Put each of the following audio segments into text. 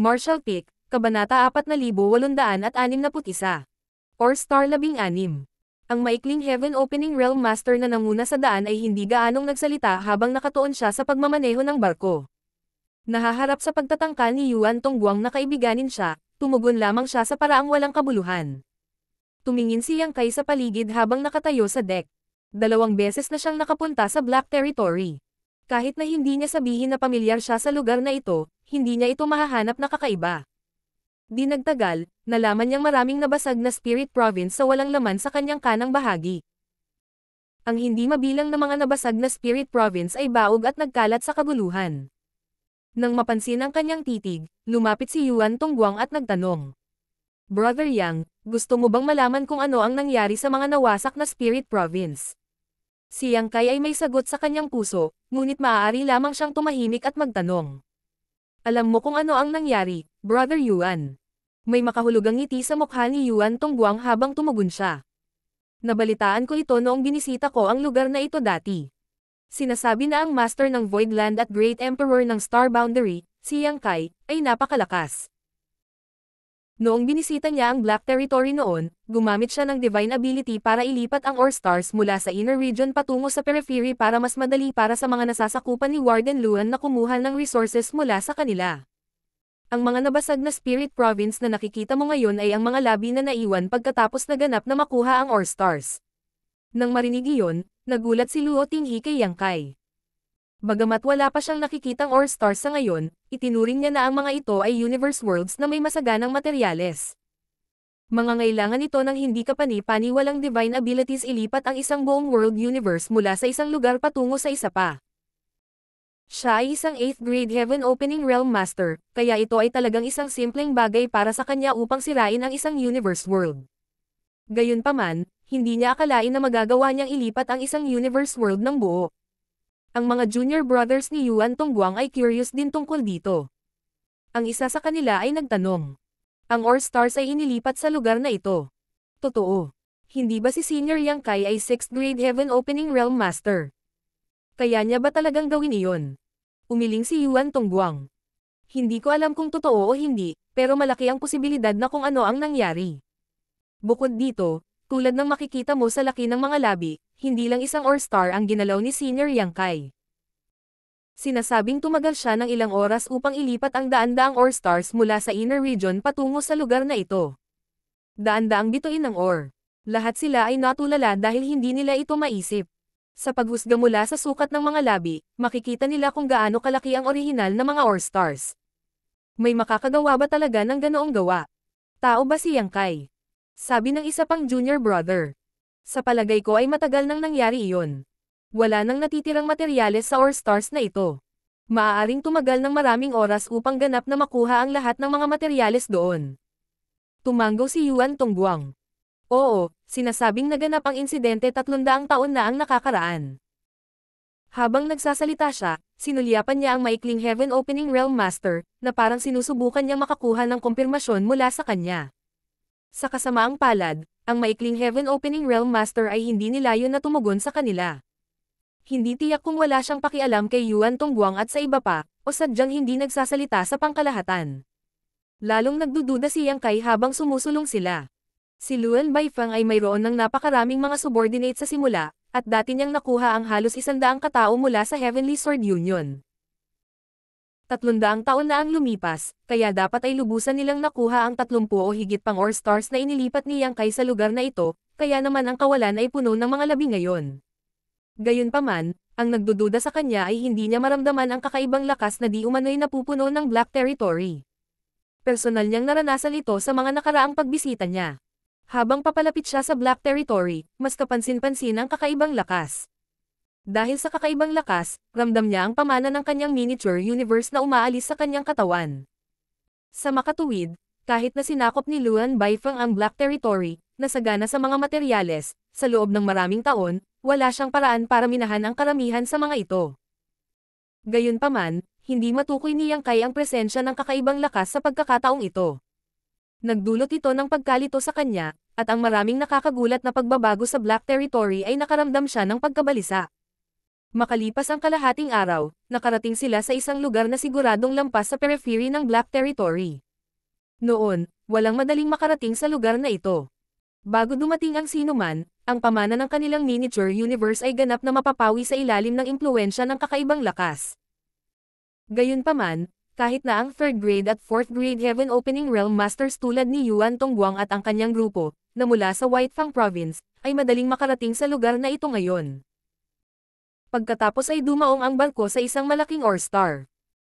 Marshall Peak, Kabanata 4861. Or Star 16. Ang maikling Heaven Opening Realm Master na nanguna sa daan ay hindi gaanong nagsalita habang nakatuon siya sa pagmamaneho ng barko. Nahaharap sa pagtatangka ni Yuan Tongguang na kaibiganin siya, tumugon lamang siya sa paraang walang kabuluhan. Tumingin si Yang Kai sa paligid habang nakatayo sa deck. 2 beses na siyang nakapunta sa Black Territory. Kahit na hindi niya sabihin na pamilyar siya sa lugar na ito, hindi niya ito mahahanap na kakaiba. Di nagtagal, nalaman niyang maraming nabasag na Spirit Province sa walang laman sa kanyang kanang bahagi. Ang hindi mabilang na mga nabasag na Spirit Province ay baog at nagkalat sa kaguluhan. Nang mapansin ang kanyang titig, lumapit si Yuan Tongguang at nagtanong. Brother Yang, gusto mo bang malaman kung ano ang nangyari sa mga nawasak na Spirit Province? Si Yang Kai ay may sagot sa kanyang puso, ngunit maaari lamang siyang tumahimik at magtanong. Alam mo kung ano ang nangyari, Brother Yuan? May makahulugang ngiti sa mukha ni Yuan Tongguang habang tumugon siya. Nabalitaan ko ito noong binisita ko ang lugar na ito dati. Sinasabi na ang Master ng Voidland at Great Emperor ng Star Boundary, si Yang Kai, ay napakalakas. Noong binisita niya ang Black Territory noon, gumamit siya ng Divine Ability para ilipat ang Ore Stars mula sa Inner Region patungo sa Periphery para mas madali para sa mga nasasakupan ni Warden Luan na kumuha ng resources mula sa kanila. Ang mga nabasag na Spirit Province na nakikita mo ngayon ay ang mga labi na naiwan pagkatapos naganap na makuha ang Ore Stars. Nang marinig iyon, nagulat si Luo Tinghi kay Yang Kai. Bagamat wala pa siyang nakikitang Ore Stars sa ngayon, itinuring niya na ang mga ito ay Universe Worlds na may masaganang materyales. Mangangailangan ito ng hindi kapani-paniwalang divine abilities ilipat ang isang buong world universe mula sa isang lugar patungo sa isa pa. Siya ay isang 8th grade Heaven Opening Realm Master, kaya ito ay talagang isang simpleng bagay para sa kanya upang sirain ang isang universe world. Gayunpaman, hindi niya akalain na magagawa niyang ilipat ang isang universe world ng buo. Ang mga junior brothers ni Yuan Tongguang ay curious din tungkol dito. Ang isa sa kanila ay nagtanong. Ang Ore Stars ay inilipat sa lugar na ito. Totoo. Hindi ba si Senior Yang Kai ay 6th grade Heaven Opening Realm Master? Kaya niya ba talagang gawin iyon? Umiling si Yuan Tongguang. Hindi ko alam kung totoo o hindi, pero malaki ang posibilidad na kung ano ang nangyari. Bukod dito, tulad ng makikita mo sa laki ng mga labi, hindi lang isang Ore Star ang ginalaw ni Senior Yang Kai. Sinasabing tumagal siya ng ilang oras upang ilipat ang daan-daang Ore Stars mula sa Inner Region patungo sa lugar na ito. Daan-daang bituin ng ore. Lahat sila ay natulala dahil hindi nila ito maisip. Sa paghusga mula sa sukat ng mga labi, makikita nila kung gaano kalaki ang orihinal na mga Ore Stars. May makakagawa ba talaga ng ganoong gawa? Tao ba si Yang Kai? Sabi ng isa pang junior brother. Sa palagay ko ay matagal nang nangyari iyon. Wala nang natitirang materyales sa Ore Stars na ito. Maaaring tumagal ng maraming oras upang ganap na makuha ang lahat ng mga materyales doon. Tumanggo si Yuan Tongguang. Oo, sinasabing naganap ang insidente 300 taon na ang nakakaraan. Habang nagsasalita siya, sinulyapan niya ang maikling Heaven Opening Realm Master, na parang sinusubukan niyang makakuha ng kumpirmasyon mula sa kanya. Sa kasamaang palad, ang maikling Heaven Opening Realm Master ay hindi nilayon na tumugon sa kanila. Hindi tiyak kung wala siyang pakialam kay Yuan Tongguang at sa iba pa, o sadyang hindi nagsasalita sa pangkalahatan. Lalong nagdududa si Yang Kai habang sumusulong sila. Si Luan Baifeng ay mayroon ng napakaraming mga subordinate sa simula, at dati niyang nakuha ang halos 100 katao mula sa Heavenly Sword Union. 300 taon na ang lumipas, kaya dapat ay lubusan nilang nakuha ang 30 o higit pang Ore Stars na inilipat ni Yang Kai sa lugar na ito, kaya naman ang kawalan ay puno ng mga labi ngayon. Gayunpaman, ang nagdududa sa kanya ay hindi niya maramdaman ang kakaibang lakas na di umano'y napupuno ng Black Territory. Personal niyang naranasan ito sa mga nakaraang pagbisita niya. Habang papalapit siya sa Black Territory, mas kapansin-pansin ang kakaibang lakas. Dahil sa kakaibang lakas, ramdam niya ang pamana ng kanyang miniature universe na umaalis sa kanyang katawan. Sa makatuwid, kahit na sinakop ni Luan Baifeng ang Black Territory, nasagana sa mga materyales, sa loob ng maraming taon, wala siyang paraan para minahan ang karamihan sa mga ito. Gayunpaman, hindi matukoy ni Yang Kai ang presensya ng kakaibang lakas sa pagkakataong ito. Nagdulot ito ng pagkalito sa kanya, at ang maraming nakakagulat na pagbabago sa Black Territory ay nakaramdam siya ng pagkabalisa. Makalipas ang kalahating araw, nakarating sila sa isang lugar na siguradong lampas sa periphery ng Black Territory. Noon, walang madaling makarating sa lugar na ito. Bago dumating ang sinuman, ang pamana ng kanilang miniature universe ay ganap na mapapawi sa ilalim ng impluwensya ng kakaibang lakas. Gayunpaman, kahit na ang 3rd grade at 4th grade Heaven Opening Realm Masters tulad ni Yuan Tongguang at ang kanyang grupo, na mula sa Whitefang Province, ay madaling makarating sa lugar na ito ngayon. Pagkatapos ay dumaong ang barko sa isang malaking ore star.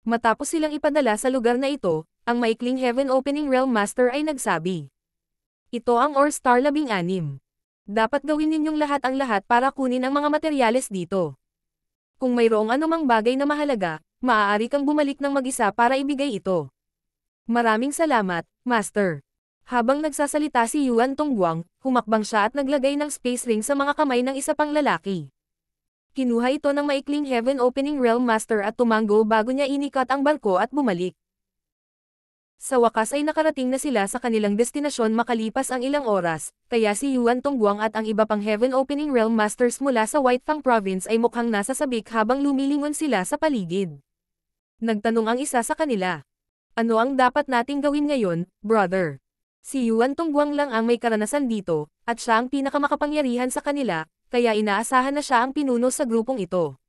Matapos silang ipadala sa lugar na ito, ang maikling Heaven Opening Realm Master ay nagsabi. Ito ang ore star 16. Dapat gawin ninyong lahat ang lahat para kunin ang mga materyales dito. Kung mayroong anumang bagay na mahalaga, maaari kang bumalik ng mag-isa para ibigay ito. Maraming salamat, Master. Habang nagsasalita si Yuan Tongguang, humakbang siya at naglagay ng space ring sa mga kamay ng isa pang lalaki. Kinuha ito ng maikling Heaven Opening Realm Master at tumango bago niya inikat ang barko at bumalik. Sa wakas ay nakarating na sila sa kanilang destinasyon makalipas ang ilang oras, kaya si Yuan Tongguang at ang iba pang Heaven Opening Realm Masters mula sa Whitefang Province ay mukhang nasa sabik habang lumilingon sila sa paligid. Nagtanong ang isa sa kanila. Ano ang dapat nating gawin ngayon, brother? Si Yuan Tongguang lang ang may karanasan dito, at siya ang pinakamakapangyarihan sa kanila, kaya inaasahan na siya ang pinuno sa grupong ito.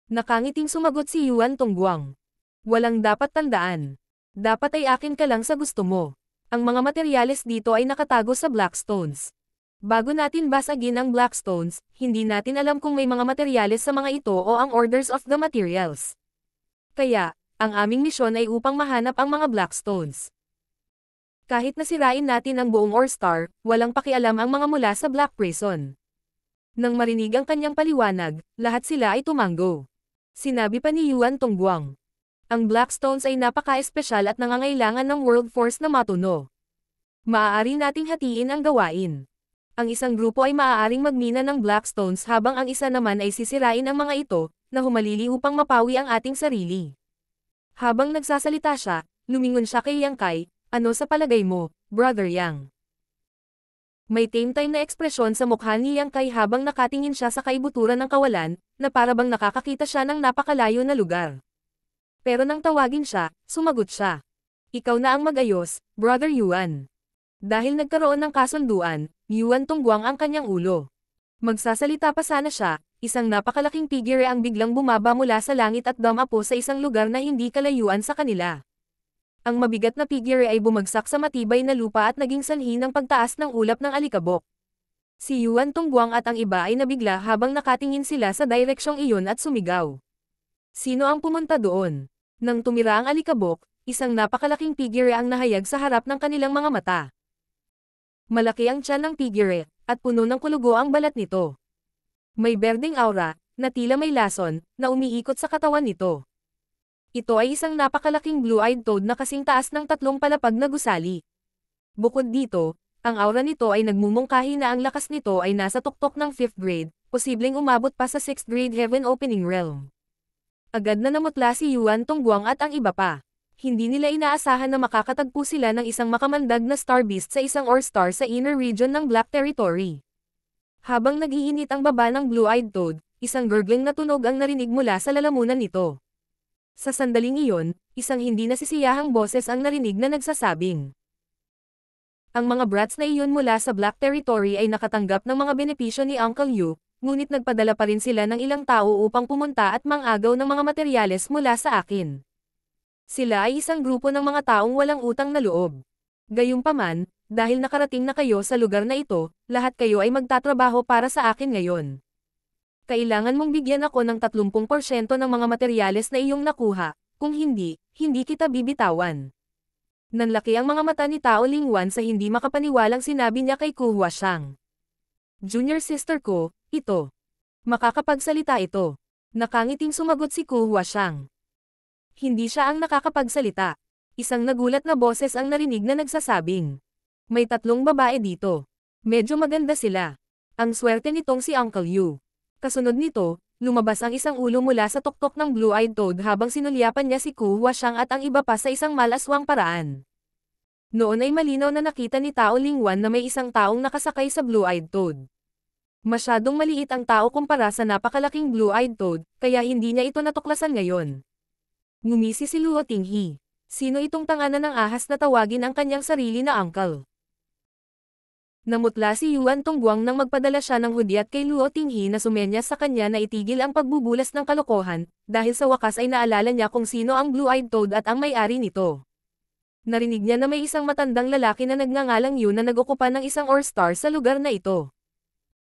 Nakangiting sumagot si Yuan Tongguang. Walang dapat tandaan. Dapat ay akin ka lang sa gusto mo. Ang mga materyales dito ay nakatago sa Blackstones. Bago natin basagin ang Blackstones, hindi natin alam kung may mga materyales sa mga ito o ang orders of the materials. Kaya, ang aming misyon ay upang mahanap ang mga Blackstones. Kahit nasirain natin ang buong ore star, walang pakialam ang mga mula sa Black Prison. Nang marinig ang kanyang paliwanag, lahat sila ay tumango. Sinabi pa ni Yuan Tongguang. Ang Blackstones ay napaka-espesyal at nangangailangan ng World Force na matuno. Maaari nating hatiin ang gawain. Ang isang grupo ay maaaring magmina ng Blackstones habang ang isa naman ay sisirain ang mga ito, na humalili upang mapawi ang ating sarili. Habang nagsasalita siya, lumingon siya kay Yang Kai, ano sa palagay mo, Brother Yang? May tame-time na ekspresyon sa mukha ni Yang Kai habang nakatingin siya sa kaibuturan ng kawalan, na parabang nakakakita siya ng napakalayo na lugar. Pero nang tawagin siya, sumagot siya. Ikaw na ang mag-ayos, Brother Yuan. Dahil nagkaroon ng kasunduan, Yuan Tongguang ang kanyang ulo. Magsasalita pa sana siya, isang napakalaking figure ang biglang bumaba mula sa langit at dumapo sa isang lugar na hindi kalayuan sa kanila. Ang mabigat na figure ay bumagsak sa matibay na lupa at naging sanhi ng pagtaas ng ulap ng alikabok. Si Yuan Tongguang at ang iba ay nabigla habang nakatingin sila sa direksyong iyon at sumigaw. Sino ang pumunta doon? Nang tumira ang alikabok, isang napakalaking figure ang nahayag sa harap ng kanilang mga mata. Malaki ang tiyan ng figure, at puno ng kulugo ang balat nito. May berdeng aura, na tila may lason, na umiikot sa katawan nito. Ito ay isang napakalaking blue-eyed toad na kasing taas ng 3 palapag na gusali. Bukod dito, ang aura nito ay nagmumungkahi na ang lakas nito ay nasa tuktok ng 5th grade, posibleng umabot pa sa 6th grade Heaven Opening Realm. Agad na namutla si Yuan Tongguang at ang iba pa. Hindi nila inaasahan na makakatagpo sila ng isang makamandag na star beast sa isang ore star sa inner region ng Black Territory. Habang nag-iinit ang baba ng blue-eyed toad, isang gurgling na tunog ang narinig mula sa lalamunan nito. Sa sandaling iyon, isang hindi nasisiyahang boses ang narinig na nagsasabing. Ang mga brats na iyon mula sa Black Territory ay nakatanggap ng mga benepisyo ni Uncle Yu, ngunit nagpadala pa rin sila ng ilang tao upang pumunta at mangagaw ng mga materyales mula sa akin. Sila ay isang grupo ng mga taong walang utang na loob. Gayunpaman, dahil nakarating na kayo sa lugar na ito, lahat kayo ay magtatrabaho para sa akin ngayon. Kailangan mong bigyan ako ng 30% ng mga materyales na iyong nakuha, kung hindi, hindi kita bibitawan. Nanlaki ang mga mata ni Tao Lingwan sa hindi makapaniwalang sinabi niya kay Ku Huashang. Junior sister ko, ito. Makakapagsalita ito. Nakangiting sumagot si Ku Huashang. Hindi siya ang nakakapagsalita. Isang nagulat na boses ang narinig na nagsasabing. May 3 babae dito. Medyo maganda sila. Ang swerte nitong si Uncle Yu. Kasunod nito, lumabas ang isang ulo mula sa tuktok ng blue-eyed toad habang sinulyapan niya si Ku Huashang at ang iba pa sa isang malaswang paraan. Noon ay malinaw na nakita ni Tao Lingwan na may isang taong nakasakay sa blue-eyed toad. Masyadong maliit ang tao kumpara sa napakalaking blue-eyed toad, kaya hindi niya ito natuklasan ngayon. Ngumisi si Luo Tinghi. Sino itong tanganan ng ahas na tawagin ang kanyang sarili na uncle? Namutla si Yuan Tongguang nang magpadala siya ng hudyat kay Luo Tinghi na sumenyas sa kanya na itigil ang pagbubulas ng kalokohan, dahil sa wakas ay naalala niya kung sino ang blue-eyed toad at ang may-ari nito. Narinig niya na may isang matandang lalaki na nagngangalang Yu na nag-okupa ng isang ore-star sa lugar na ito.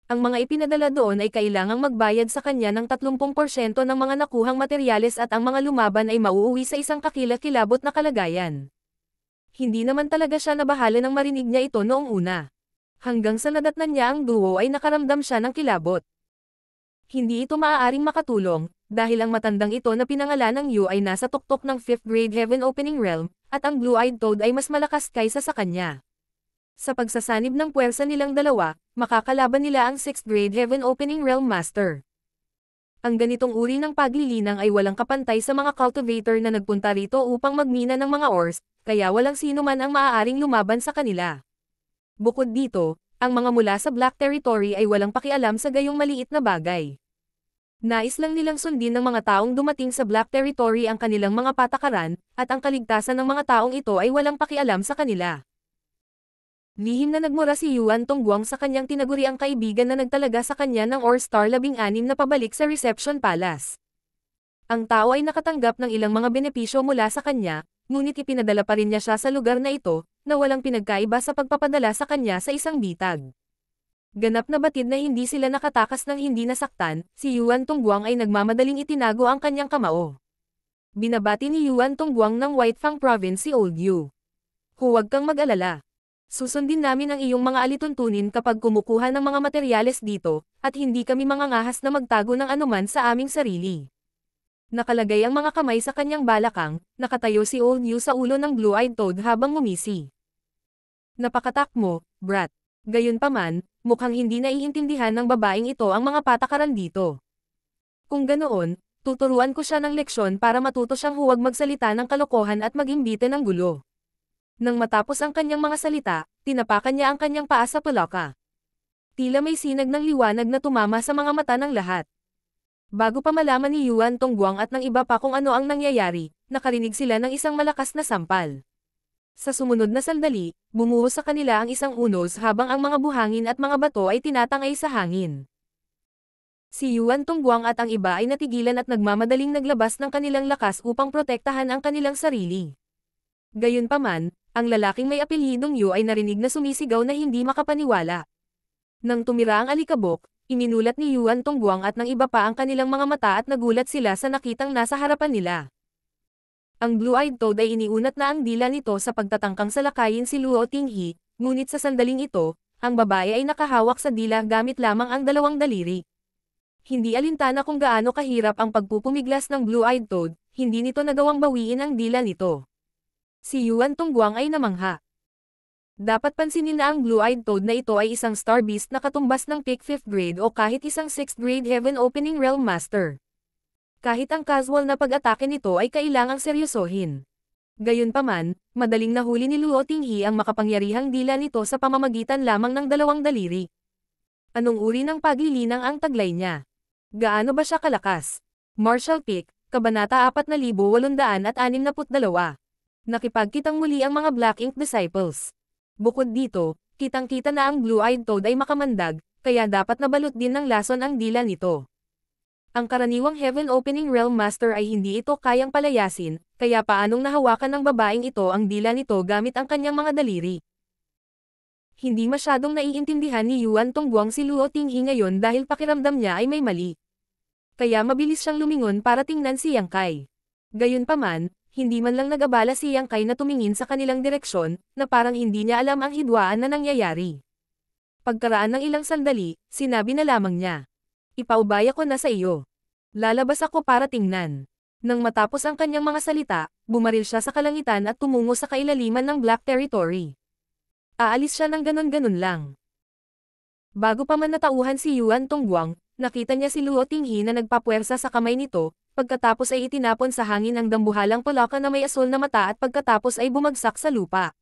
Ang mga ipinadala doon ay kailangang magbayad sa kanya ng 30% ng mga nakuhang materyales at ang mga lumaban ay mauuwi sa isang kakilakilabot na kalagayan. Hindi naman talaga siya nabahala nang marinig niya ito noong una. Hanggang sa nadatnan niya ang duo ay nakaramdam siya ng kilabot. Hindi ito maaaring makatulong, dahil ang matandang ito na pinangalan ng Yu ay nasa tuktok ng 5th grade Heaven Opening Realm, at ang blue-eyed toad ay mas malakas kaysa sa kanya. Sa pagsasanib ng puwersa nilang dalawa, makakalaban nila ang 6th grade Heaven Opening Realm Master. Ang ganitong uri ng paglilinang ay walang kapantay sa mga cultivator na nagpunta rito upang magmina ng mga ores, kaya walang sino man ang maaaring lumaban sa kanila. Bukod dito, ang mga mula sa Black Territory ay walang pakialam sa gayong maliit na bagay. Nais lang nilang sundin ng mga taong dumating sa Black Territory ang kanilang mga patakaran, at ang kaligtasan ng mga taong ito ay walang pakialam sa kanila. Lihim na nagmura si Yuan Tongguang sa kanyang tinaguriang kaibigan na nagtalaga sa kanya ng Ore-star 16 na pabalik sa Reception Palace. Ang tao ay nakatanggap ng ilang mga benepisyo mula sa kanya, ngunit ipinadala pa rin niya siya sa lugar na ito, na walang pinagkaiba sa pagpapadala sa kanya sa isang bitag. Ganap na batid na hindi sila nakatakas ng hindi nasaktan, si Yuan Tongguang ay nagmamadaling itinago ang kanyang kamao. Binabati ni Yuan Tongguang ng Whitefang Province si Old Yu. Huwag kang mag-alala. Susundin namin ang iyong mga alituntunin kapag kumukuha ng mga materyales dito, at hindi kami mangangahas na magtago ng anuman sa aming sarili. Nakalagay ang mga kamay sa kanyang balakang, nakatayo si Old Yu sa ulo ng blue-eyed toad habang ngumisi. Napakatak mo, brat. Gayunpaman, mukhang hindi naiintindihan ng babaeng ito ang mga patakaran dito. Kung ganoon, tuturuan ko siya ng leksyon para matuto siyang huwag magsalita ng kalokohan at mag-imbite ng gulo. Nang matapos ang kanyang mga salita, tinapakan niya ang kanyang paa sa palaka. Tila may sinag ng liwanag na tumama sa mga mata ng lahat. Bago pa malaman ni Yuan Tongguang at ng iba pa kung ano ang nangyayari, nakarinig sila ng isang malakas na sampal. Sa sumunod na sandali, bumuhos sa kanila ang isang unos habang ang mga buhangin at mga bato ay tinatangay sa hangin. Si Yuan Tongguang at ang iba ay natigilan at nagmamadaling naglabas ng kanilang lakas upang protektahan ang kanilang sarili. Gayunpaman, ang lalaking may apelyidong Yu ay narinig na sumisigaw na hindi makapaniwala. Nang tumira ang alikabok, iminulat ni Yuan Tongguang at ng iba pa ang kanilang mga mata at nagulat sila sa nakitang nasa harapan nila. Ang blue-eyed toad ay iniunat na ang dila nito sa pagtatangkang salakayin si Luo Tinghi, ngunit sa sandaling ito, ang babae ay nakahawak sa dila gamit lamang ang dalawang daliri. Hindi alintana kung gaano kahirap ang pagpupumiglas ng blue-eyed toad, hindi nito nagawang bawiin ang dila nito. Si Yuan Tongguang ay namangha. Dapat pansinin na ang blue-eyed toad na ito ay isang star beast na katumbas ng peak 5th grade o kahit isang 6th grade Heaven Opening Realm Master. Kahit ang casual na pag-atake nito ay kailangang seryosohin. Gayunpaman, madaling nahuli ni Luo Tinghi ang makapangyarihang dila nito sa pamamagitan lamang ng dalawang daliri. Anong uri ng paglilinang ang taglay niya? Gaano ba siya kalakas? Martial Peak, Kabanata 4862. Nakipagkitang muli ang mga Black Ink Disciples. Bukod dito, kitang-kita na ang blue-eyed toad ay makamandag, kaya dapat nabalot din ng lason ang dila nito. Ang karaniwang Heaven Opening Realm Master ay hindi ito kayang palayasin, kaya paanong nahawakan ng babaeng ito ang dila nito gamit ang kanyang mga daliri. Hindi masyadong naiintindihan ni Yuan Tongguang si Luo Tinghi ngayon dahil pakiramdam niya ay may mali. Kaya mabilis siyang lumingon para tingnan si Yang Kai. Gayunpaman, hindi man lang nag-abala si Yang Kai na tumingin sa kanilang direksyon, na parang hindi niya alam ang hidwaan na nangyayari. Pagkaraan ng ilang sandali, sinabi na lamang niya. Ipaubaya ko na sa iyo. Lalabas ako para tingnan. Nang matapos ang kanyang mga salita, bumaril siya sa kalangitan at tumungo sa kailaliman ng Black Territory. Aalis siya ng ganon-ganon lang. Bago pa man natauhan si Yuan Tongguang, nakita niya si Luo Tinghi na nagpapuwersa sa kamay nito, pagkatapos ay itinapon sa hangin ang dambuhalang palaka na may asul na mata at pagkatapos ay bumagsak sa lupa.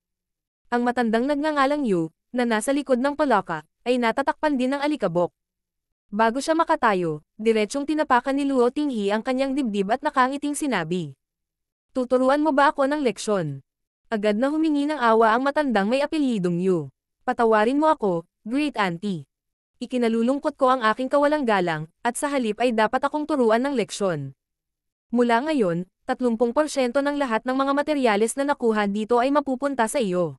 Ang matandang nagngangalang Yu, na nasa likod ng palaka, ay natatakpan din ng alikabok. Bago siya makatayo, diretsyong tinapakan ni Luo Tinghi ang kanyang dibdib at nakangiting sinabi. Tuturuan mo ba ako ng leksyon? Agad na humingi ng awa ang matandang may apelyidong Yu. Patawarin mo ako, Great Auntie. Ikinalulungkot ko ang aking kawalang galang, at sa halip ay dapat akong turuan ng leksyon. Mula ngayon, 30% ng lahat ng mga materyales na nakuha dito ay mapupunta sa iyo.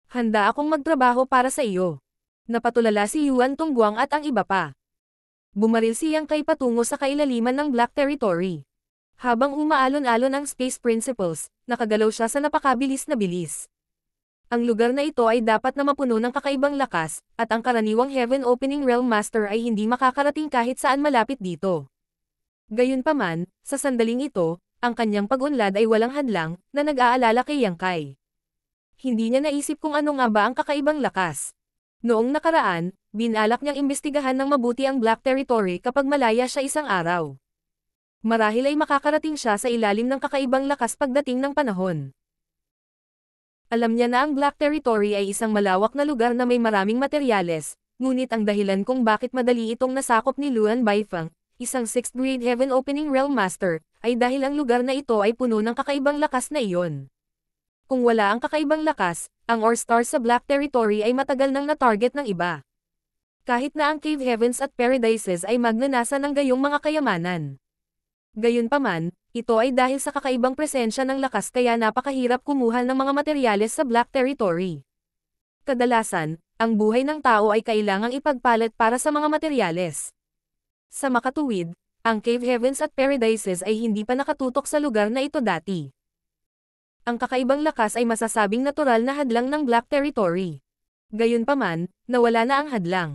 Handa akong magtrabaho para sa iyo. Napatulala si Yuan Tongguang at ang iba pa. Bumaril si Yang Kai patungo sa kailaliman ng Black Territory. Habang umaalon-alon ang Space Principles, nakagalaw siya sa napakabilis na bilis. Ang lugar na ito ay dapat na mapuno ng kakaibang lakas, at ang karaniwang Heaven Opening Realm Master ay hindi makakarating kahit saan malapit dito. Gayunpaman, sa sandaling ito, ang kanyang pag-unlad ay walang hadlang, na nag-aalala kay Yang Kai. Hindi niya naisip kung ano nga ba ang kakaibang lakas. Noong nakaraan, binalak niyang imbestigahan ng mabuti ang Black Territory kapag malaya siya isang araw. Marahil ay makakarating siya sa ilalim ng kakaibang lakas pagdating ng panahon. Alam niya na ang Black Territory ay isang malawak na lugar na may maraming materyales, ngunit ang dahilan kung bakit madali itong nasakop ni Luan Baifeng, isang 6th grade Heaven Opening Realm Master, ay dahil ang lugar na ito ay puno ng kakaibang lakas na iyon. Kung wala ang kakaibang lakas, ang Ore Stars sa Black Territory ay matagal nang na-target ng iba. Kahit na ang Cave Heavens at Paradises ay magnanasa ng gayong mga kayamanan. Gayunpaman, ito ay dahil sa kakaibang presensya ng lakas kaya napakahirap kumuha ng mga materyales sa Black Territory. Kadalasan, ang buhay ng tao ay kailangang ipagpalit para sa mga materyales. Sa makatuwid, ang Cave Heavens at Paradises ay hindi pa nakatutok sa lugar na ito dati. Ang kakaibang lakas ay masasabing natural na hadlang ng Black Territory. Gayunpaman, nawala na ang hadlang.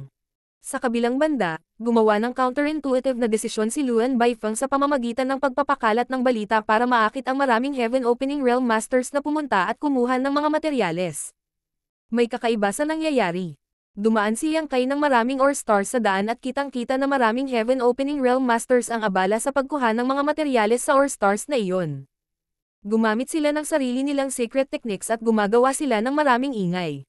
Sa kabilang banda, gumawa ng counterintuitive na desisyon si Luan Baifeng sa pamamagitan ng pagpapakalat ng balita para maakit ang maraming Heaven Opening Realm Masters na pumunta at kumuha ng mga materyales. May kakaiba sa nangyayari. Dumaan si Yang Kai ng maraming Ore Stars sa daan at kitang-kita na maraming Heaven Opening Realm Masters ang abala sa pagkuha ng mga materyales sa Ore Stars na iyon. Gumamit sila ng sarili nilang secret techniques at gumagawa sila ng maraming ingay.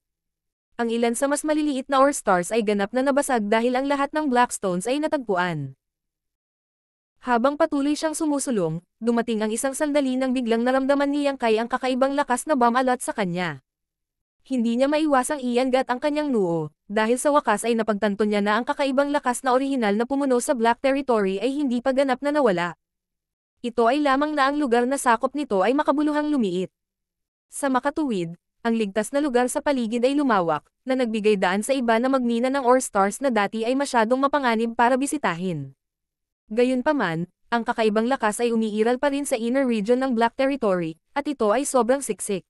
Ang ilan sa mas maliliit na Ore Stars ay ganap na nabasag dahil ang lahat ng Blackstones ay natagpuan. Habang patuloy siyang sumusulong, dumating ang isang sandali nang biglang naramdaman ni Yang Kai ang kakaibang lakas na bumalot sa kanya. Hindi niya maiwasang iangat ang kanyang noo, dahil sa wakas ay napagtanto niya na ang kakaibang lakas na orihinal na pumuno sa Black Territory ay hindi pa ganap na nawala. Ito ay lamang na ang lugar na sakop nito ay makabuluhang lumiit. Sa makatuwid, ang ligtas na lugar sa paligid ay lumawak, na nagbigay daan sa iba na magmina ng Ore Stars na dati ay masyadong mapanganib para bisitahin. Gayunpaman, ang kakaibang lakas ay umiiral pa rin sa inner region ng Black Territory, at ito ay sobrang siksik.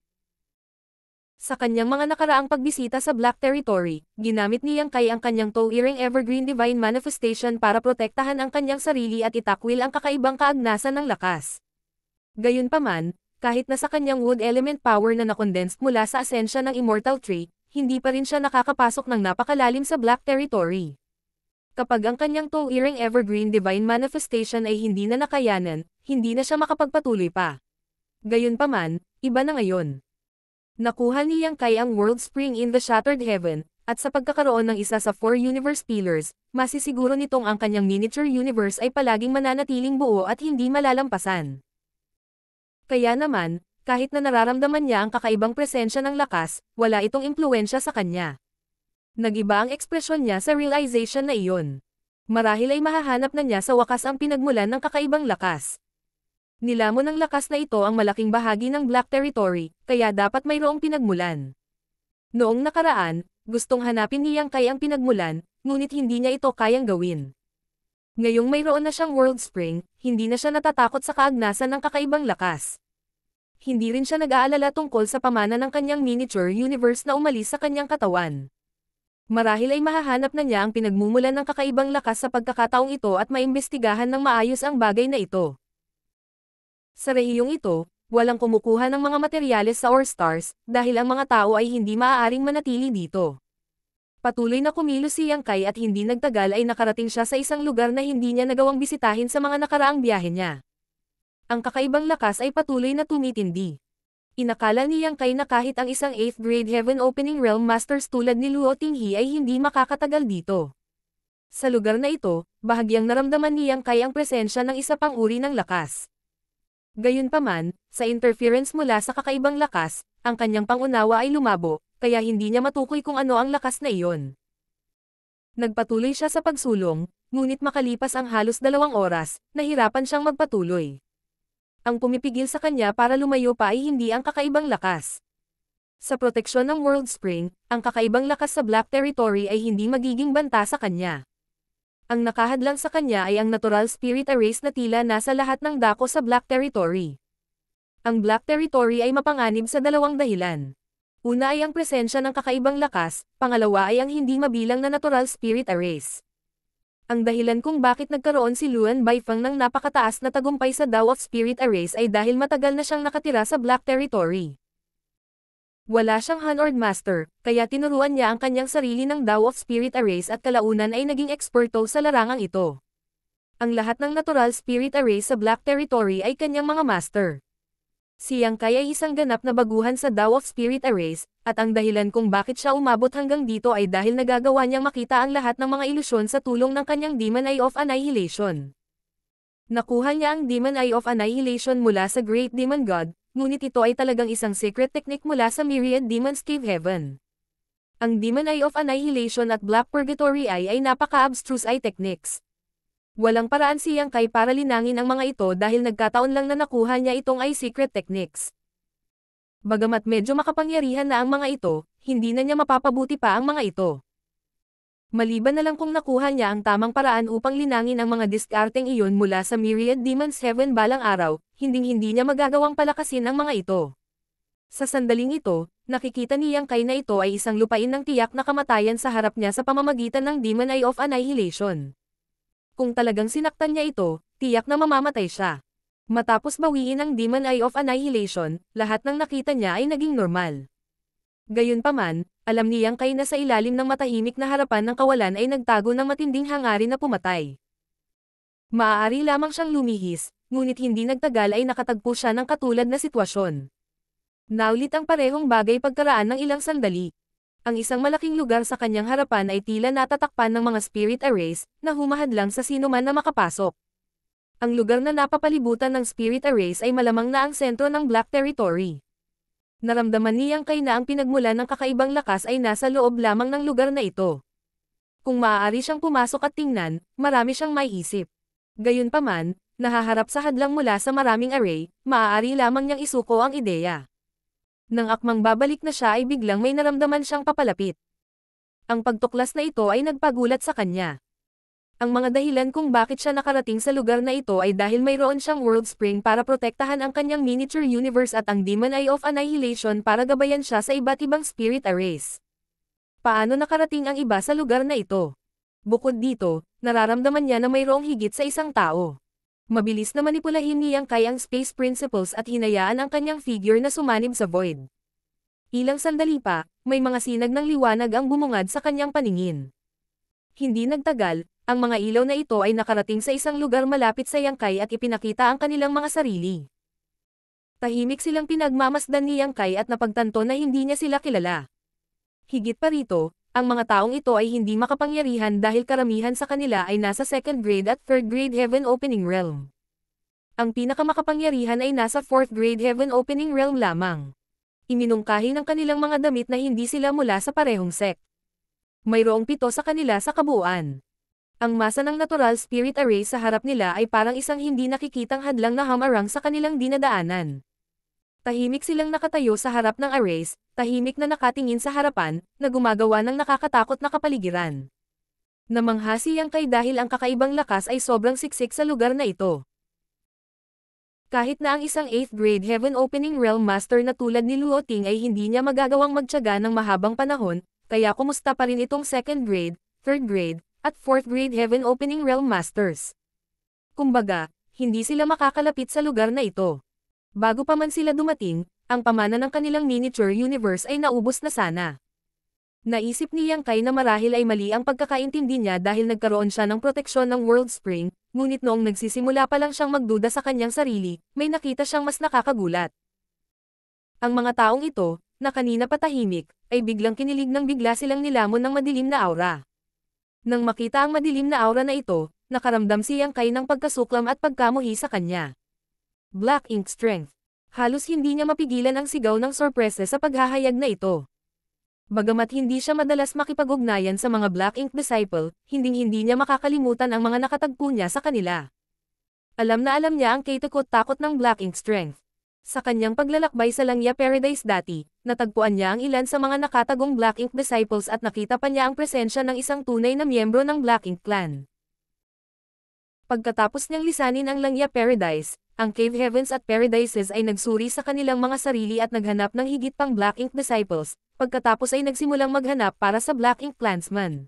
Sa kanyang mga nakaraang pagbisita sa Black Territory, ginamit ni Yang Kai ang kanyang Toe-Earring Evergreen Divine Manifestation para protektahan ang kanyang sarili at itakwil ang kakaibang kaagnasan ng lakas. Gayunpaman, kahit na sa kanyang wood element power na nakondensed mula sa asensya ng Immortal Tree, hindi pa rin siya nakakapasok ng napakalalim sa Black Territory. Kapag ang kanyang Toe-Earring Evergreen Divine Manifestation ay hindi na nakayanan, hindi na siya makapagpatuloy pa. Gayunpaman, iba na ngayon. Nakuha ni Yang Kai ang World Spring in the Shattered Heaven, at sa pagkakaroon ng isa sa 4 universe pillars, masisiguro nitong ang kanyang miniature universe ay palaging mananatiling buo at hindi malalampasan. Kaya naman, kahit na nararamdaman niya ang kakaibang presensya ng lakas, wala itong impluwensya sa kanya. Nag-iba ang ekspresyon niya sa realization na iyon. Marahil ay mahahanap na niya sa wakas ang pinagmulan ng kakaibang lakas. Nilamon ng lakas na ito ang malaking bahagi ng Black Territory, kaya dapat mayroong pinagmulan. Noong nakaraan, gustong hanapin ni Yang Kai ang pinagmulan, ngunit hindi niya ito kayang gawin. Ngayong mayroon na siyang World Spring, hindi na siya natatakot sa kaagnasan ng kakaibang lakas. Hindi rin siya nag-aalala tungkol sa pamana ng kanyang miniature universe na umalis sa kanyang katawan. Marahil ay mahahanap na niya ang pinagmumulan ng kakaibang lakas sa pagkakataong ito at maimbestigahan ng maayos ang bagay na ito. Sa rehiyong ito, walang kumukuha ng mga materyales sa Ore Stars, dahil ang mga tao ay hindi maaaring manatili dito. Patuloy na kumilos si Yang Kai at hindi nagtagal ay nakarating siya sa isang lugar na hindi niya nagawang bisitahin sa mga nakaraang biyahe niya. Ang kakaibang lakas ay patuloy na tumitindi. Inakala ni Yang Kai na kahit ang isang 8th grade Heaven Opening Realm Masters tulad ni Luo Tinghi ay hindi makakatagal dito. Sa lugar na ito, bahagyang naramdaman ni Yang Kai ang presensya ng isa pang uri ng lakas. Gayunpaman, sa interference mula sa kakaibang lakas, ang kanyang pangunawa ay lumabo, kaya hindi niya matukoy kung ano ang lakas na iyon. Nagpatuloy siya sa pagsulong, ngunit makalipas ang halos 2 oras, nahirapan siyang magpatuloy. Ang pumipigil sa kanya para lumayo pa ay hindi ang kakaibang lakas. Sa proteksyon ng World Spring, ang kakaibang lakas sa Black Territory ay hindi magiging banta sa kanya. Ang nakahadlang sa kanya ay ang natural spirit arrays na tila nasa lahat ng dako sa Black Territory. Ang Black Territory ay mapanganib sa 2 dahilan. Una ay ang presensya ng kakaibang lakas, pangalawa ay ang hindi mabilang na natural spirit arrays. Ang dahilan kung bakit nagkaroon si Luan Baifeng ng napakataas na tagumpay sa Dao of Spirit Arrays ay dahil matagal na siyang nakatira sa Black Territory. Wala siyang Hanord Master, kaya tinuruan niya ang kanyang sarili ng Dao of Spirit Arrays at kalaunan ay naging eksperto sa larangang ito. Ang lahat ng natural spirit arrays sa Black Territory ay kanyang mga master. Si Yang Kai ay isang ganap na baguhan sa Dao of Spirit Arrays, at ang dahilan kung bakit siya umabot hanggang dito ay dahil nagagawa niyang makita ang lahat ng mga ilusyon sa tulong ng kanyang Demon Eye of Annihilation. Nakuha niya ang Demon Eye of Annihilation mula sa Great Demon God, ngunit ito ay talagang isang secret technique mula sa Myriad Demons Cave Heaven. Ang Demon Eye of Annihilation at Black Purgatory Eye ay napaka-abstruse eye techniques. Walang paraan si Yang Kai para linangin ang mga ito dahil nagkataon lang na nakuha niya itong eye secret techniques. Bagamat medyo makapangyarihan na ang mga ito, hindi na niya mapapabuti pa ang mga ito. Maliban na lang kung nakuha niya ang tamang paraan upang linangin ang mga diskarteng iyon mula sa Myriad Demons Heaven balang araw, hinding-hindi niya magagawang palakasin ang mga ito. Sa sandaling ito, nakikita ni Yang Kai na ito ay isang lupain ng tiyak na kamatayan sa harap niya sa pamamagitan ng Demon Eye of Annihilation. Kung talagang sinaktan niya ito, tiyak na mamamatay siya. Matapos bawiin ang Demon Eye of Annihilation, lahat ng nakita niya ay naging normal. Gayunpaman, alam ni Yang Kai na sa ilalim ng matahimik na harapan ng kawalan ay nagtago ng matinding hangarin na pumatay. Maaari lamang siyang lumihis, ngunit hindi nagtagal ay nakatagpo siya ng katulad na sitwasyon. Naulit ang parehong bagay pagkaraan ng ilang sandali. Ang isang malaking lugar sa kanyang harapan ay tila natatakpan ng mga spirit arrays, na humahadlang sa sinuman na makapasok. Ang lugar na napapalibutan ng spirit arrays ay malamang na ang sentro ng Black Territory. Naramdaman ni Yang Kai na ang pinagmulan ng kakaibang lakas ay nasa loob lamang ng lugar na ito. Kung maaari siyang pumasok at tingnan, marami siyang maiisip. Gayunpaman, nahaharap sa hadlang mula sa maraming array, maaari lamang niyang isuko ang ideya. Nang akmang babalik na siya ay biglang may naramdaman siyang papalapit. Ang pagtuklas na ito ay nagpagulat sa kanya. Ang mga dahilan kung bakit siya nakarating sa lugar na ito ay dahil mayroon siyang World Spring para protektahan ang kanyang miniature universe at ang Demon Eye of Annihilation para gabayan siya sa iba't ibang spirit arrays. Paano nakarating ang iba sa lugar na ito? Bukod dito, nararamdaman niya na mayroong higit sa isang tao. Mabilis na manipulahin ni Yang Kai ang space principles at hinayaan ang kanyang figure na sumanib sa void. Ilang sandali pa, may mga sinag ng liwanag ang bumungad sa kanyang paningin. Hindi nagtagal, ang mga ilaw na ito ay nakarating sa isang lugar malapit sa Yang Kai at ipinakita ang kanilang mga sarili. Tahimik silang pinagmamasdan ni Yang Kai at napagtanto na hindi niya sila kilala. Higit pa rito, ang mga taong ito ay hindi makapangyarihan dahil karamihan sa kanila ay nasa 2nd grade at 3rd grade Heaven Opening Realm. Ang pinakamakapangyarihan ay nasa 4th grade Heaven Opening Realm lamang. Iminungkahi ng kanilang mga damit na hindi sila mula sa parehong sect. Mayroong 7 sa kanila sa kabuuan. Ang masa ng natural spirit array sa harap nila ay parang isang hindi nakikitang hadlang na hamarang sa kanilang dinadaanan. Tahimik silang nakatayo sa harap ng arrays, tahimik na nakatingin sa harapan, na gumagawa ng nakakatakot na kapaligiran. Namangha si Yang Kai dahil ang kakaibang lakas ay sobrang siksik sa lugar na ito. Kahit na ang isang 8th grade Heaven Opening Realm Master na tulad ni Luo Ting ay hindi niya magagawang magtiyaga ng mahabang panahon, kaya kumusta pa rin itong 2nd grade, 3rd grade, at 4th grade Heaven Opening Realm Masters. Kumbaga, hindi sila makakalapit sa lugar na ito. Bago pa man sila dumating, ang pamana ng kanilang miniature universe ay naubos na sana. Naisip ni Yang Kai na marahil ay mali ang pagkakaintindi niya dahil nagkaroon siya ng proteksyon ng World Spring, ngunit noong nagsisimula pa lang siyang magduda sa kanyang sarili, may nakita siyang mas nakakagulat. Ang mga taong ito, na kanina patahimik, ay biglang kinilig nang bigla silang nilamon ng madilim na aura. Nang makita ang madilim na aura na ito, nakaramdam si Yang Kai ng pagkasuklam at pagkamuhi sa kanya. Black Ink Strength. Halos hindi niya mapigilan ang sigaw ng sorpresa sa paghahayag na ito. Bagamat hindi siya madalas makipag-ugnayan sa mga Black Ink Disciple, hinding-hindi niya makakalimutan ang mga nakatagpo niya sa kanila. Alam na alam niya ang katakot-takot ng Black Ink Strength. Sa kanyang paglalakbay sa Langya Paradise dati, natagpuan niya ang ilan sa mga nakatagong Black Ink Disciples at nakita pa niya ang presensya ng isang tunay na miyembro ng Black Ink Clan. Pagkatapos niyang lisanin ang Langya Paradise, ang Cave Heavens at Paradises ay nagsuri sa kanilang mga sarili at naghanap ng higit pang Black Ink Disciples, pagkatapos ay nagsimulang maghanap para sa Black Ink Clansman.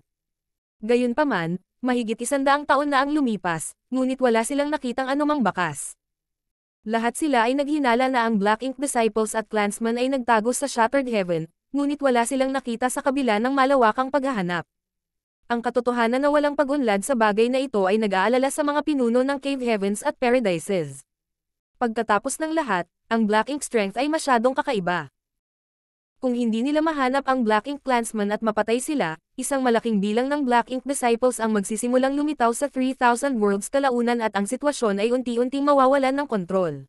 Gayunpaman, mahigit 100 taon na ang lumipas, ngunit wala silang nakitang anumang bakas. Lahat sila ay naghinala na ang Black Ink Disciples at Clansman ay nagtago sa Shattered Heaven, ngunit wala silang nakita sa kabila ng malawakang paghahanap. Ang katotohanan na walang pag-unlad sa bagay na ito ay nag-aalala sa mga pinuno ng Cave Heavens at Paradises. Pagkatapos ng lahat, ang Black Ink Strength ay masyadong kakaiba. Kung hindi nila mahanap ang Black Ink Clansman at mapatay sila, isang malaking bilang ng Black Ink Disciples ang magsisimulang lumitaw sa 3,000 worlds kalaunan at ang sitwasyon ay unti-unting mawawalan ng kontrol.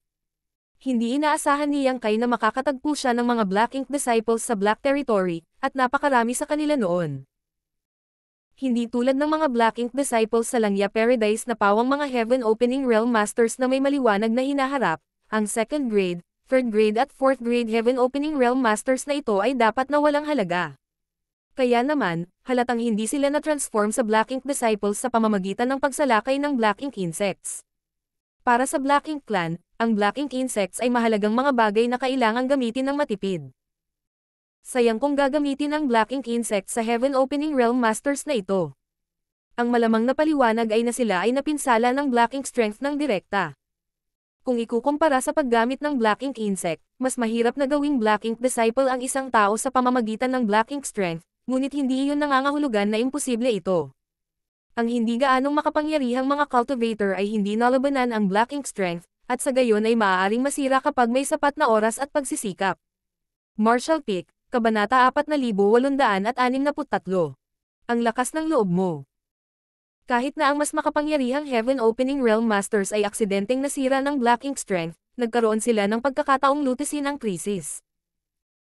Hindi inaasahan ni Yang Kai na makakatagpo siya ng mga Black Ink Disciples sa Black Territory, at napakarami sa kanila noon. Hindi tulad ng mga Black Ink Disciples sa Langya Paradise na pawang mga Heaven Opening Realm Masters na may maliwanag na hinaharap, ang 2nd grade, 3rd grade at 4th grade Heaven Opening Realm Masters na ito ay dapat na walang halaga. Kaya naman, halatang hindi sila na-transform sa Black Ink Disciples sa pamamagitan ng pagsalakay ng Black Ink Insects. Para sa Black Ink Clan, ang Black Ink Insects ay mahalagang mga bagay na kailangang gamitin ng matipid. Sayang kung gagamitin ang Black Ink Insects sa Heaven Opening Realm Masters na ito. Ang malamang na paliwanag ay na sila ay napinsala ng Black Ink Strength ng direkta. Kung ikukumpara sa paggamit ng Black Ink Insect, mas mahirap na gawing Black Ink Disciple ang isang tao sa pamamagitan ng Black Ink Strength, ngunit hindi iyon nangangahulugan na imposible ito. Ang hindi gaanong makapangyarihang mga cultivator ay hindi nalabanan ang Black Ink Strength, at sa gayon ay maaaring masira kapag may sapat na oras at pagsisikap. Martial Peak, Kabanata 4863. Ang lakas ng loob mo. Kahit na ang mas makapangyarihang Heaven Opening Realm Masters ay aksidenteng nasira ng Black Ink Strength, nagkaroon sila ng pagkakataong lutisin ang krisis.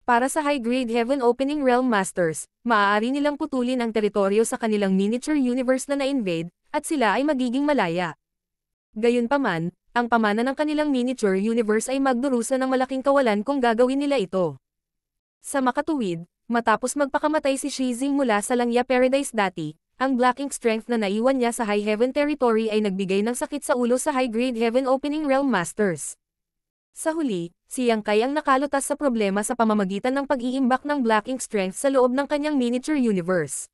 Para sa high-grade Heaven Opening Realm Masters, maaari nilang putulin ang teritoryo sa kanilang miniature universe na na-invade, at sila ay magiging malaya. Gayunpaman, ang pamana ng kanilang miniature universe ay magdurusa ng malaking kawalan kung gagawin nila ito. Sa makatuwid, matapos magpakamatay si Shizing mula sa Langya Paradise dati, ang Black Ink Strength na naiwan niya sa High Heaven Territory ay nagbigay ng sakit sa ulo sa high-grade Heaven Opening Realm Masters. Sa huli, si Yang Kai ang nakalutas sa problema sa pamamagitan ng pag-iimbak ng Black Ink Strength sa loob ng kanyang miniature universe.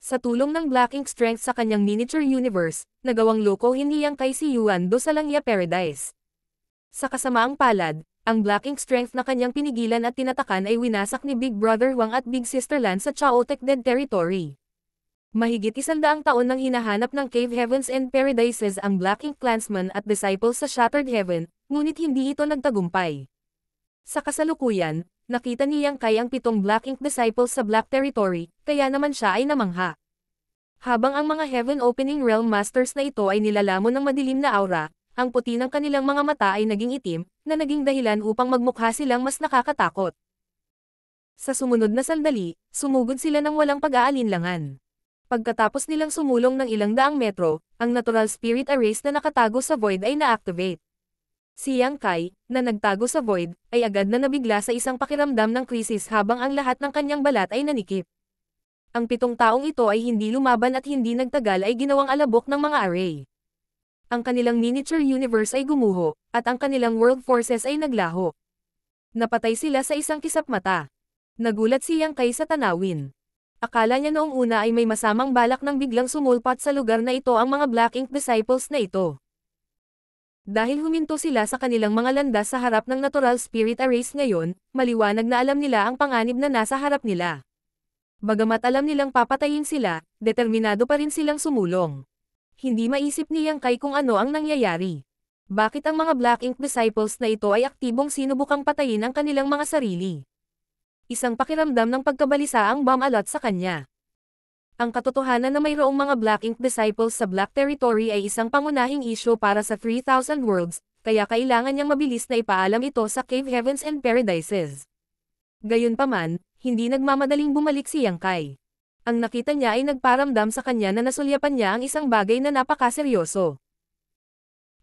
Sa tulong ng Black Ink Strength sa kanyang miniature universe, nagawang lokohin ni Yang Kai si Yuan Do sa Langya Paradise. Sa kasamaang palad, ang Black Ink Strength na kanyang pinigilan at tinatakan ay winasak ni Big Brother Wang at Big Sister Lan sa Chaotic Dead Territory. Mahigit 100 taon nang hinahanap ng Cave Heavens and Paradises ang Black Ink Clansman at Disciples sa Shattered Heaven, ngunit hindi ito nagtagumpay. Sa kasalukuyan, nakita ni Yang Kai ang 7 Black Ink Disciples sa Black Territory, kaya naman siya ay namangha. Habang ang mga Heaven Opening Realm Masters na ito ay nilalamon ng madilim na aura, ang puti ng kanilang mga mata ay naging itim, na naging dahilan upang magmukha silang mas nakakatakot. Sa sumunod na sandali, sumugod sila ng walang pag-aalinlangan. Pagkatapos nilang sumulong ng ilang daang metro, ang natural spirit arrays na nakatago sa void ay na-activate. Si Yang Kai, na nagtago sa void, ay agad na nabigla sa isang pakiramdam ng krisis habang ang lahat ng kanyang balat ay nanikip. Ang 7 taong ito ay hindi lumaban at hindi nagtagal ay ginawang alabok ng mga array. Ang kanilang miniature universe ay gumuho, at ang kanilang world forces ay naglaho. Napatay sila sa isang kisap mata. Nagulat si Yang Kai sa tanawin. Akala niya noong una ay may masamang balak nang biglang sumulpat sa lugar na ito ang mga Black Ink Disciples na ito. Dahil huminto sila sa kanilang mga landas sa harap ng natural spirit arrays ngayon, maliwanag na alam nila ang panganib na nasa harap nila. Bagamat alam nilang papatayin sila, determinado pa rin silang sumulong. Hindi maisip ni Yang Kai kung ano ang nangyayari. Bakit ang mga Black Ink Disciples na ito ay aktibong sinubukang patayin ang kanilang mga sarili? Isang pakiramdam ng pagkabalisa ang bumalot sa kanya. Ang katotohanan na mayroong mga Black Ink disciples sa Black Territory ay isang pangunahing isyu para sa 3,000 Worlds, kaya kailangan niyang mabilis na ipaalam ito sa Cave Heavens and Paradises. Gayunpaman, hindi nagmamadaling bumalik si Yang Kai. Ang nakita niya ay nagparamdam sa kanya na nasulyapan niya ang isang bagay na napakaseryoso.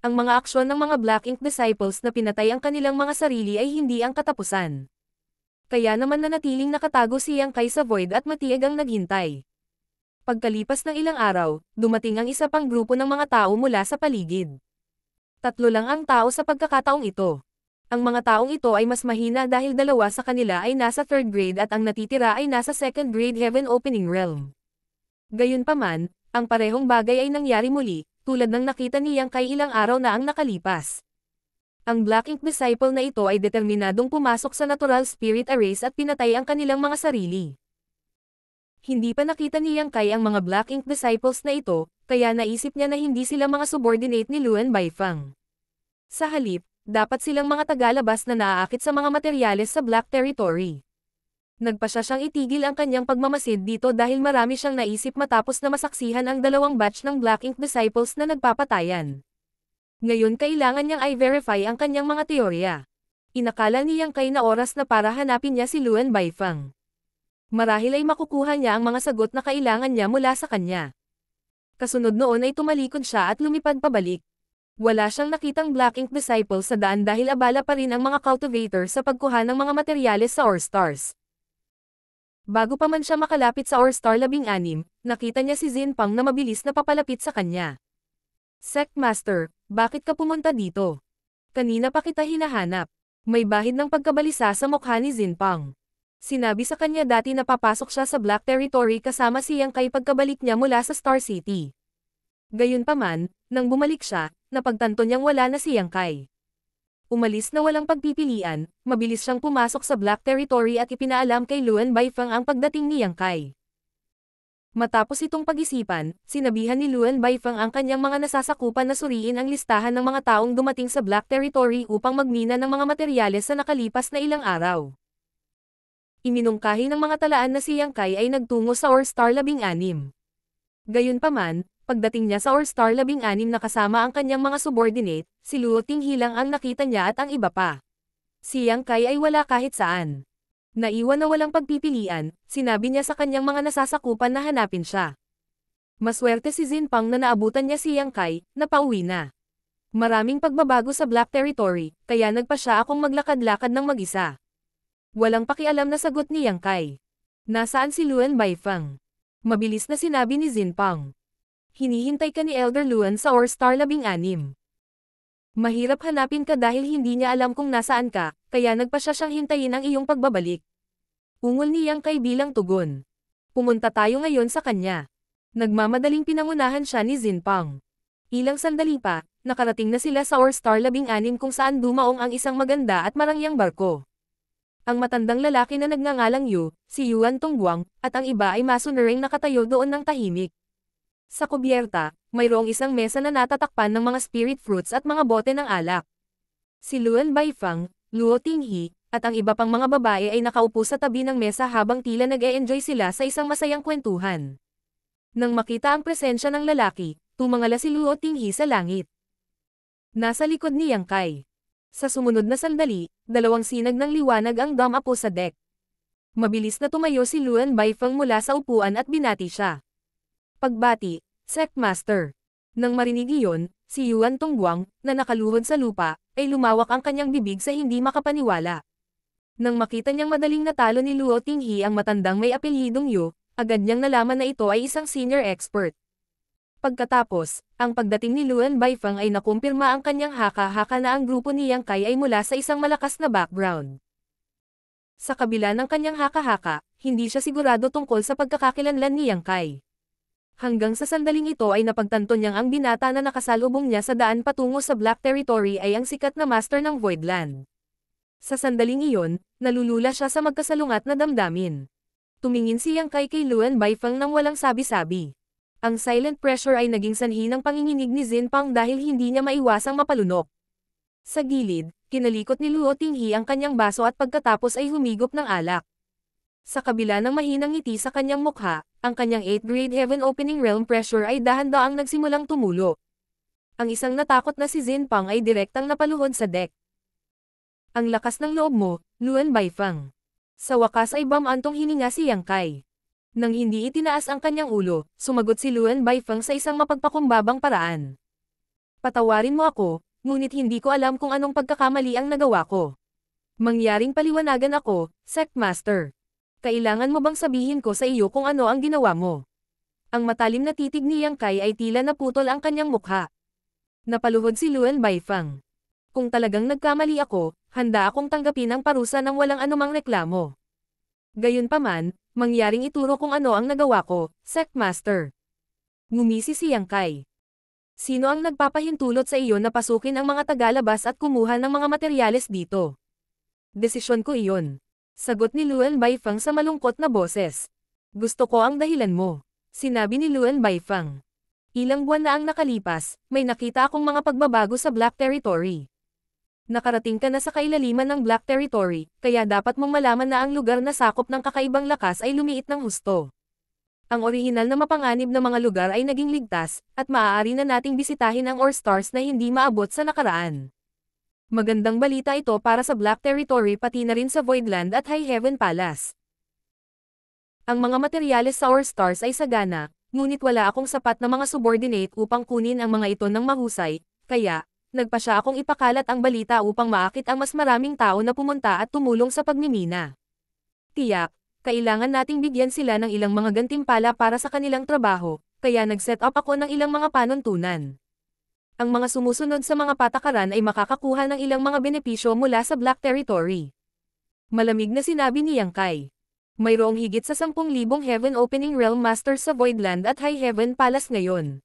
Ang mga aksyon ng mga Black Ink disciples na pinatay ang kanilang mga sarili ay hindi ang katapusan. Kaya naman nanatiling nakatago si Yang Kai sa Void at matiag ang naghintay. Pagkalipas ng ilang araw, dumating ang isa pang grupo ng mga tao mula sa paligid. 3 lang ang tao sa pagkakataong ito. Ang mga taong ito ay mas mahina dahil 2 sa kanila ay nasa 3rd grade at ang natitira ay nasa 2nd grade Heaven Opening Realm. Gayunpaman, ang parehong bagay ay nangyari muli, tulad ng nakita ni Yang Kai ilang araw na ang nakalipas. Ang Black Ink disciple na ito ay determinadong pumasok sa Natural Spirit Arrays at pinatay ang kanilang mga sarili. Hindi pa nakita ni Yang Kai ang mga Black Ink disciples na ito, kaya naisip niya na hindi sila mga subordinate ni Luan Baifeng. Sa halip, dapat silang mga tagalabas na naaakit sa mga materyales sa Black Territory. Nagpasya siyang itigil ang kanyang pagmamasid dito dahil marami siyang naisip matapos na masaksihan ang 2 batch ng Black Ink disciples na nagpapatayan. Ngayon kailangan niyang i-verify ang kanyang mga teorya. Inakala ni Yang Kai na oras na para hanapin niya si Luan Baifeng. Marahil ay makukuha niya ang mga sagot na kailangan niya mula sa kanya. Kasunod noon ay tumalikod siya at lumipad pabalik. Wala siyang nakitang Black Ink disciples sa daan dahil abala pa rin ang mga cultivator sa pagkuha ng mga materyales sa Ore Stars. Bago pa man siya makalapit sa Ore Star 16, nakita niya si Zinpang na mabilis na papalapit sa kanya. Sect Master, bakit ka pumunta dito? Kanina pa kita hinahanap. May bahid ng pagkabalisa sa mukha ni Zinpang. Sinabi sa kanya dati na papasok siya sa Black Territory kasama si Yang Kai pagkabalik niya mula sa Star City. Gayunpaman, nang bumalik siya, napagtanto niyang wala na si Yang Kai. Umalis na walang pagpipilian, mabilis siyang pumasok sa Black Territory at ipinaalam kay Luan Baifeng ang pagdating ni Yang Kai. Matapos itong pag-isipan, sinabihan ni Luan Baifeng ang kanyang mga nasasakupan na suriin ang listahan ng mga taong dumating sa Black Territory upang magmina ng mga materyales sa nakalipas na ilang araw. Iminungkahi ng mga talaan na si Yang Kai ay nagtungo sa Ore Star 16. Gayunpaman, pagdating niya sa Ore Star 16 na kasama ang kanyang mga subordinate, si Luo Tinghi lang ang nakita niya at ang iba pa. Si Yang Kai ay wala kahit saan. Naiwan na walang pagpipilian, sinabi niya sa kanyang mga nasasakupan na hanapin siya. Maswerte si Zinpang na naabutan niya si Yang Kai, na pauwi na. Maraming pagbabago sa Black Territory, kaya nagpa siya akong maglakad-lakad ng mag-isa. Walang pakialam na sagot ni Yang Kai. Nasaan si Luan Baifeng? Mabilis na sinabi ni Zinpang. Hinihintay ka ni Elder Luan sa Ore Star 16. Mahirap hanapin ka dahil hindi niya alam kung nasaan ka, kaya nagpa siya siyang hintayin ang iyong pagbabalik. Ungol ni Yang Kai bilang tugon. Pumunta tayo ngayon sa kanya. Nagmamadaling pinangunahan siya ni Zinpang. Ilang sandali pa, nakarating na sila sa Ore Star 16 kung saan dumaong ang isang maganda at marangyang barko. Ang matandang lalaki na nagngangalang Yu, si Yuan Tongguang, at ang iba ay masunuring nakatayo doon ng tahimik. Sa kubyerta, mayroong isang mesa na natatakpan ng mga spirit fruits at mga bote ng alak. Si Luan Baifeng, Luo Tinghi, at ang iba pang mga babae ay nakaupo sa tabi ng mesa habang tila nag-e-enjoy sila sa isang masayang kwentuhan. Nang makita ang presensya ng lalaki, tumangala si Luo Tinghi sa langit. Nasa likod ni Yang Kai. Sa sumunod na sandali, 2 sinag ng liwanag ang dumapo sa deck. Mabilis na tumayo si Luan Baifeng mula sa upuan at binati siya. Pagbati, Sect Master. Nang marinig iyon, si Yuan Tongguang, na nakaluhod sa lupa, ay lumawak ang kanyang bibig sa hindi makapaniwala. Nang makita niyang madaling natalo ni Luo Tinghi ang matandang may apelyidong Yu, agad niyang nalaman na ito ay isang senior expert. Pagkatapos, ang pagdating ni Luan Baifeng ay nakumpirma ang kanyang haka-haka na ang grupo ni Yang Kai ay mula sa isang malakas na background. Sa kabila ng kanyang haka-haka, hindi siya sigurado tungkol sa pagkakakilanlan ni Yang Kai. Hanggang sa sandaling ito ay napagtanto niyang ang binata na nakasalubong niya sa daan patungo sa Black Territory ay ang sikat na master ng Voidland. Sa sandaling iyon, nalulula siya sa magkasalungat na damdamin. Tumingin si Yang Kai kay Luan Baifeng nang walang sabi-sabi. Ang silent pressure ay naging sanhi ng panginginig ni Zinpang dahil hindi niya maiwasang mapalunok. Sa gilid, kinalikot ni Luo Tinghi ang kanyang baso at pagkatapos ay humigop ng alak. Sa kabila ng mahinang ngiti sa kanyang mukha, ang kanyang 8th grade Heaven Opening Realm pressure ay dahan-daang nagsimulang tumulo. Ang isang natakot na si Xin Pang ay direktang napaluhod sa deck. Ang lakas ng loob mo, Luan Baifeng. Sa wakas ay bamantong hininga si Yang Kai. Nang hindi itinaas ang kanyang ulo, sumagot si Luan Baifeng sa isang mapagpakumbabang paraan. Patawarin mo ako, ngunit hindi ko alam kung anong pagkakamali ang nagawa ko. Mangyaring paliwanagan ako, Sect Master. Kailangan mo bang sabihin ko sa iyo kung ano ang ginawa mo? Ang matalim na titig ni Yang Kai ay tila naputol ang kanyang mukha. Napaluhod si Luan Baifeng. Kung talagang nagkamali ako, handa akong tanggapin ang parusa ng walang anumang reklamo. Gayunpaman, mangyaring ituro kung ano ang nagawa ko, Sect Master. Ngumisi si Yang Kai. Sino ang nagpapahintulot sa iyo na pasukin ang mga tagalabas at kumuha ng mga materyales dito? Desisyon ko iyon. Sagot ni Luan Baifeng sa malungkot na boses. Gusto ko ang dahilan mo. Sinabi ni Luan Baifeng. Ilang buwan na ang nakalipas, may nakita akong mga pagbabago sa Black Territory. Nakarating ka na sa kailaliman ng Black Territory, kaya dapat mong malaman na ang lugar na sakop ng kakaibang lakas ay lumiit ng husto. Ang orihinal na mapanganib na mga lugar ay naging ligtas, at maaari na nating bisitahin ang Ore Stars na hindi maabot sa nakaraan. Magandang balita ito para sa Black Territory pati na rin sa Voidland at High Heaven Palace. Ang mga materyales sa Ore Stars ay sagana, ngunit wala akong sapat na mga subordinate upang kunin ang mga ito ng mahusay, kaya, nagpa siya akong ipakalat ang balita upang maakit ang mas maraming tao na pumunta at tumulong sa pagmimina. Tiyak, kailangan nating bigyan sila ng ilang mga gantimpala para sa kanilang trabaho, kaya nag-set up ako ng ilang mga panuntunan. Ang mga sumusunod sa mga patakaran ay makakakuha ng ilang mga benepisyo mula sa Black Territory. Malamig na sinabi ni Yang Kai. Mayroong higit sa 10,000 Heaven Opening Realm Masters sa Voidland at High Heaven Palace ngayon.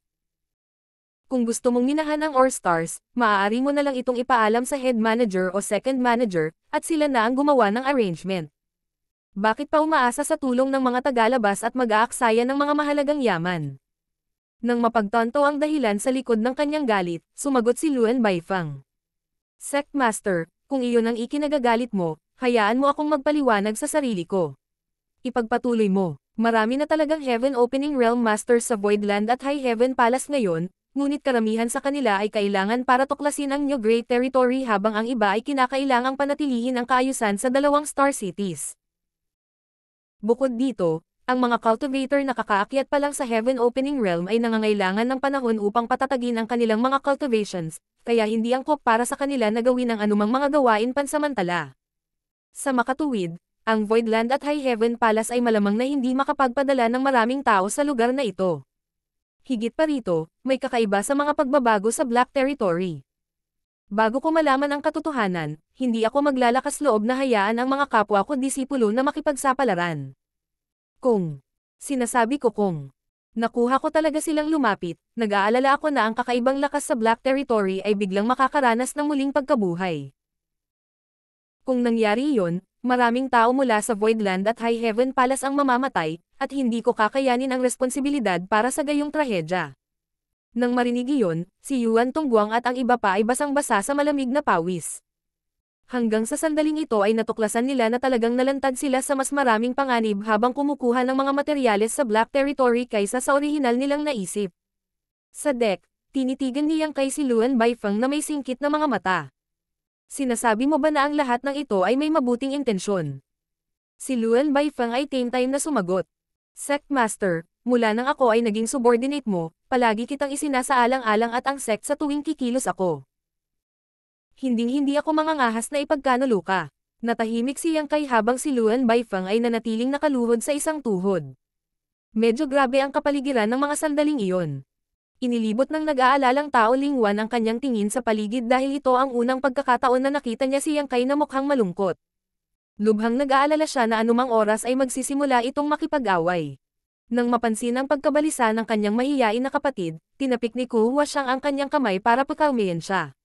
Kung gusto mong minahan ang Ore Stars, maaari mo na lang itong ipaalam sa Head Manager o Second Manager, at sila na ang gumawa ng arrangement. Bakit pa umaasa sa tulong ng mga tagalabas at mag-aaksaya ng mga mahalagang yaman? Nang mapagtanto ang dahilan sa likod ng kanyang galit, sumagot si Luan Baifeng. Sect Master, kung iyon ang ikinagagalit mo, hayaan mo akong magpaliwanag sa sarili ko. Ipagpatuloy mo, marami na talagang Heaven Opening Realm Masters sa Voidland at High Heaven Palace ngayon, ngunit karamihan sa kanila ay kailangan para tuklasin ang New Great Territory habang ang iba ay kinakailangang panatilihin ang kaayusan sa 2 Star Cities. Bukod dito, ang mga cultivator na kakaakyat pa lang sa Heaven Opening Realm ay nangangailangan ng panahon upang patatagin ang kanilang mga cultivations, kaya hindi angkop para sa kanila na gawin ang anumang mga gawain pansamantala. Sa makatuwid, ang Voidland at High Heaven Palace ay malamang na hindi makapagpadala ng maraming tao sa lugar na ito. Higit pa rito, may kakaiba sa mga pagbabago sa Black Territory. Bago ko malaman ang katotohanan, hindi ako maglalakas loob na hayaan ang mga kapwa ko disipulo na makipagsapalaran. Sinasabi ko nakuha ko talaga silang lumapit, nag-aalala ako na ang kakaibang lakas sa Black Territory ay biglang makakaranas ng muling pagkabuhay. Kung nangyari iyon, maraming tao mula sa Voidland at High Heaven Palace ang mamamatay, at hindi ko kakayanin ang responsibilidad para sa gayong trahedya. Nang marinig iyon, si Yuan Tongguang at ang iba pa ay basang-basa sa malamig na pawis. Hanggang sa sandaling ito ay natuklasan nila na talagang nalantad sila sa mas maraming panganib habang kumukuha ng mga materyales sa Black Territory kaysa sa orihinal nilang naisip. Sa deck, tinitigan niyang kay si Luan Baifeng na may singkit na mga mata. Sinasabi mo ba na ang lahat ng ito ay may mabuting intensyon? Si Luan Baifeng ay time-time na sumagot. Sect Master, mula nang ako ay naging subordinate mo, palagi kitang isinasaalang-alang at ang sect sa tuwing kikilos ako. Hinding-hindi ako mangangahas na ipagkanulo ka. Natahimik si Yang Kai habang si Luan Baifeng ay nanatiling nakaluhod sa isang tuhod. Medyo grabe ang kapaligiran ng mga sandaling iyon. Inilibot ng nag-aalalang tao Lingwan ang kanyang tingin sa paligid dahil ito ang unang pagkakataon na nakita niya si Yang Kai na mukhang malungkot. Lubhang nag-aalala siya na anumang oras ay magsisimula itong makipag-away. Nang mapansin ang pagkabalisa ng kanyang mahiyain na kapatid, tinapik ni Ku Huaxiang ang kanyang kamay para pakalmayan siya.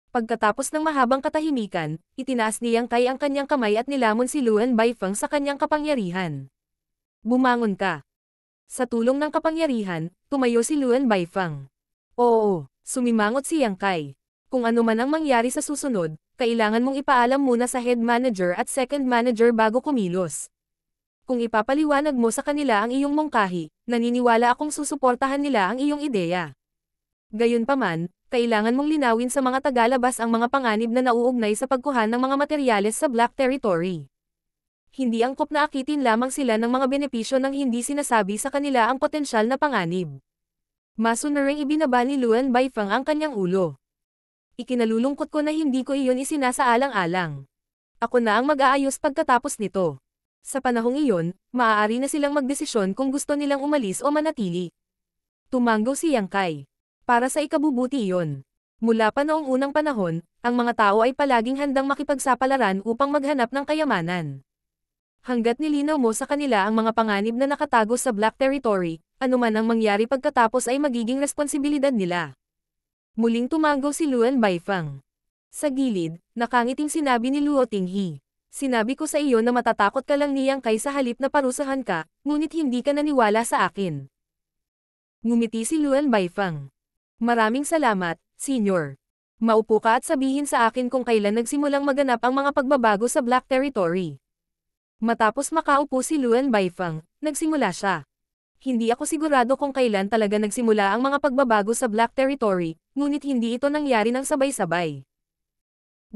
Pagkatapos ng mahabang katahimikan, itinaas ni Yang Kai ang kanyang kamay at nilamon si Luan Baifeng sa kanyang kapangyarihan. Bumangon ka. Sa tulong ng kapangyarihan, tumayo si Luan Baifeng. Oo, sumimangot si Yang Kai. Kung ano man ang mangyari sa susunod, kailangan mong ipaalam muna sa head manager at second manager bago kumilos. Kung ipapaliwanag mo sa kanila ang iyong mungkahi, naniniwala akong susuportahan nila ang iyong ideya. Gayunpaman, kailangan mong linawin sa mga tagalabas ang mga panganib na nauugnay sa pagkuha ng mga materyales sa Black Territory. Hindi angkop na akitin lamang sila ng mga benepisyo nang hindi sinasabi sa kanila ang potensyal na panganib. Masunuring ibinaba ni Luan Baifeng ang kanyang ulo. Ikinalulungkot ko na hindi ko iyon isinasaalang-alang. Ako na ang mag-aayos pagkatapos nito. Sa panahong iyon, maaari na silang magdesisyon kung gusto nilang umalis o manatili. Tumanggo si Yang Kai. Para sa ikabubuti iyon. Mula pa noong unang panahon, ang mga tao ay palaging handang makipagsapalaran upang maghanap ng kayamanan. Hanggat nilinaw mo sa kanila ang mga panganib na nakatago sa Black Territory, anuman ang mangyari pagkatapos ay magiging responsibilidad nila. Muling tumanggo si Luan Baifeng. Sa gilid, nakangiting sinabi ni Luo Tinghi. Sinabi ko sa iyo na matatakot ka lang niyang kay sa halip na parusahan ka, ngunit hindi ka naniwala sa akin. Ngumiti si Luan Baifeng. Maraming salamat, Senyor. Maupo ka at sabihin sa akin kung kailan nagsimulang maganap ang mga pagbabago sa Black Territory. Matapos makaupo si Luan Baifeng, nagsimula siya. Hindi ako sigurado kung kailan talaga nagsimula ang mga pagbabago sa Black Territory, ngunit hindi ito nangyari ng sabay-sabay.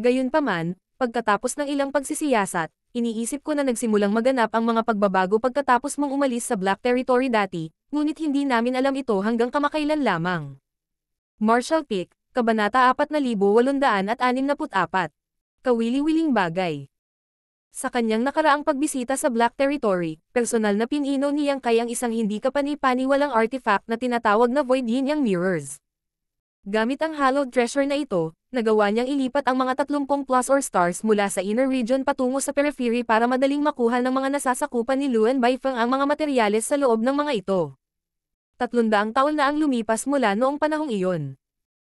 Gayunpaman, pagkatapos ng ilang pagsisiyasat, iniisip ko na nagsimulang maganap ang mga pagbabago pagkatapos mong umalis sa Black Territory dati, ngunit hindi namin alam ito hanggang kamakailan lamang. Marshall Peak, Kabanata 4864. Kawili-wiling bagay. Sa kanyang nakaraang pagbisita sa Black Territory, personal na pinino ni Yang Kai ang isang hindi kapani-paniwalang artifact na tinatawag na Void Yin Yang Mirrors. Gamit ang hallowed treasure na ito, nagawa niyang ilipat ang mga 30 plus or stars mula sa inner region patungo sa periphery para madaling makuha ng mga nasasakupan ni Luan Baifeng ang mga materyales sa loob ng mga ito. 300 taon na ang lumipas mula noong panahong iyon.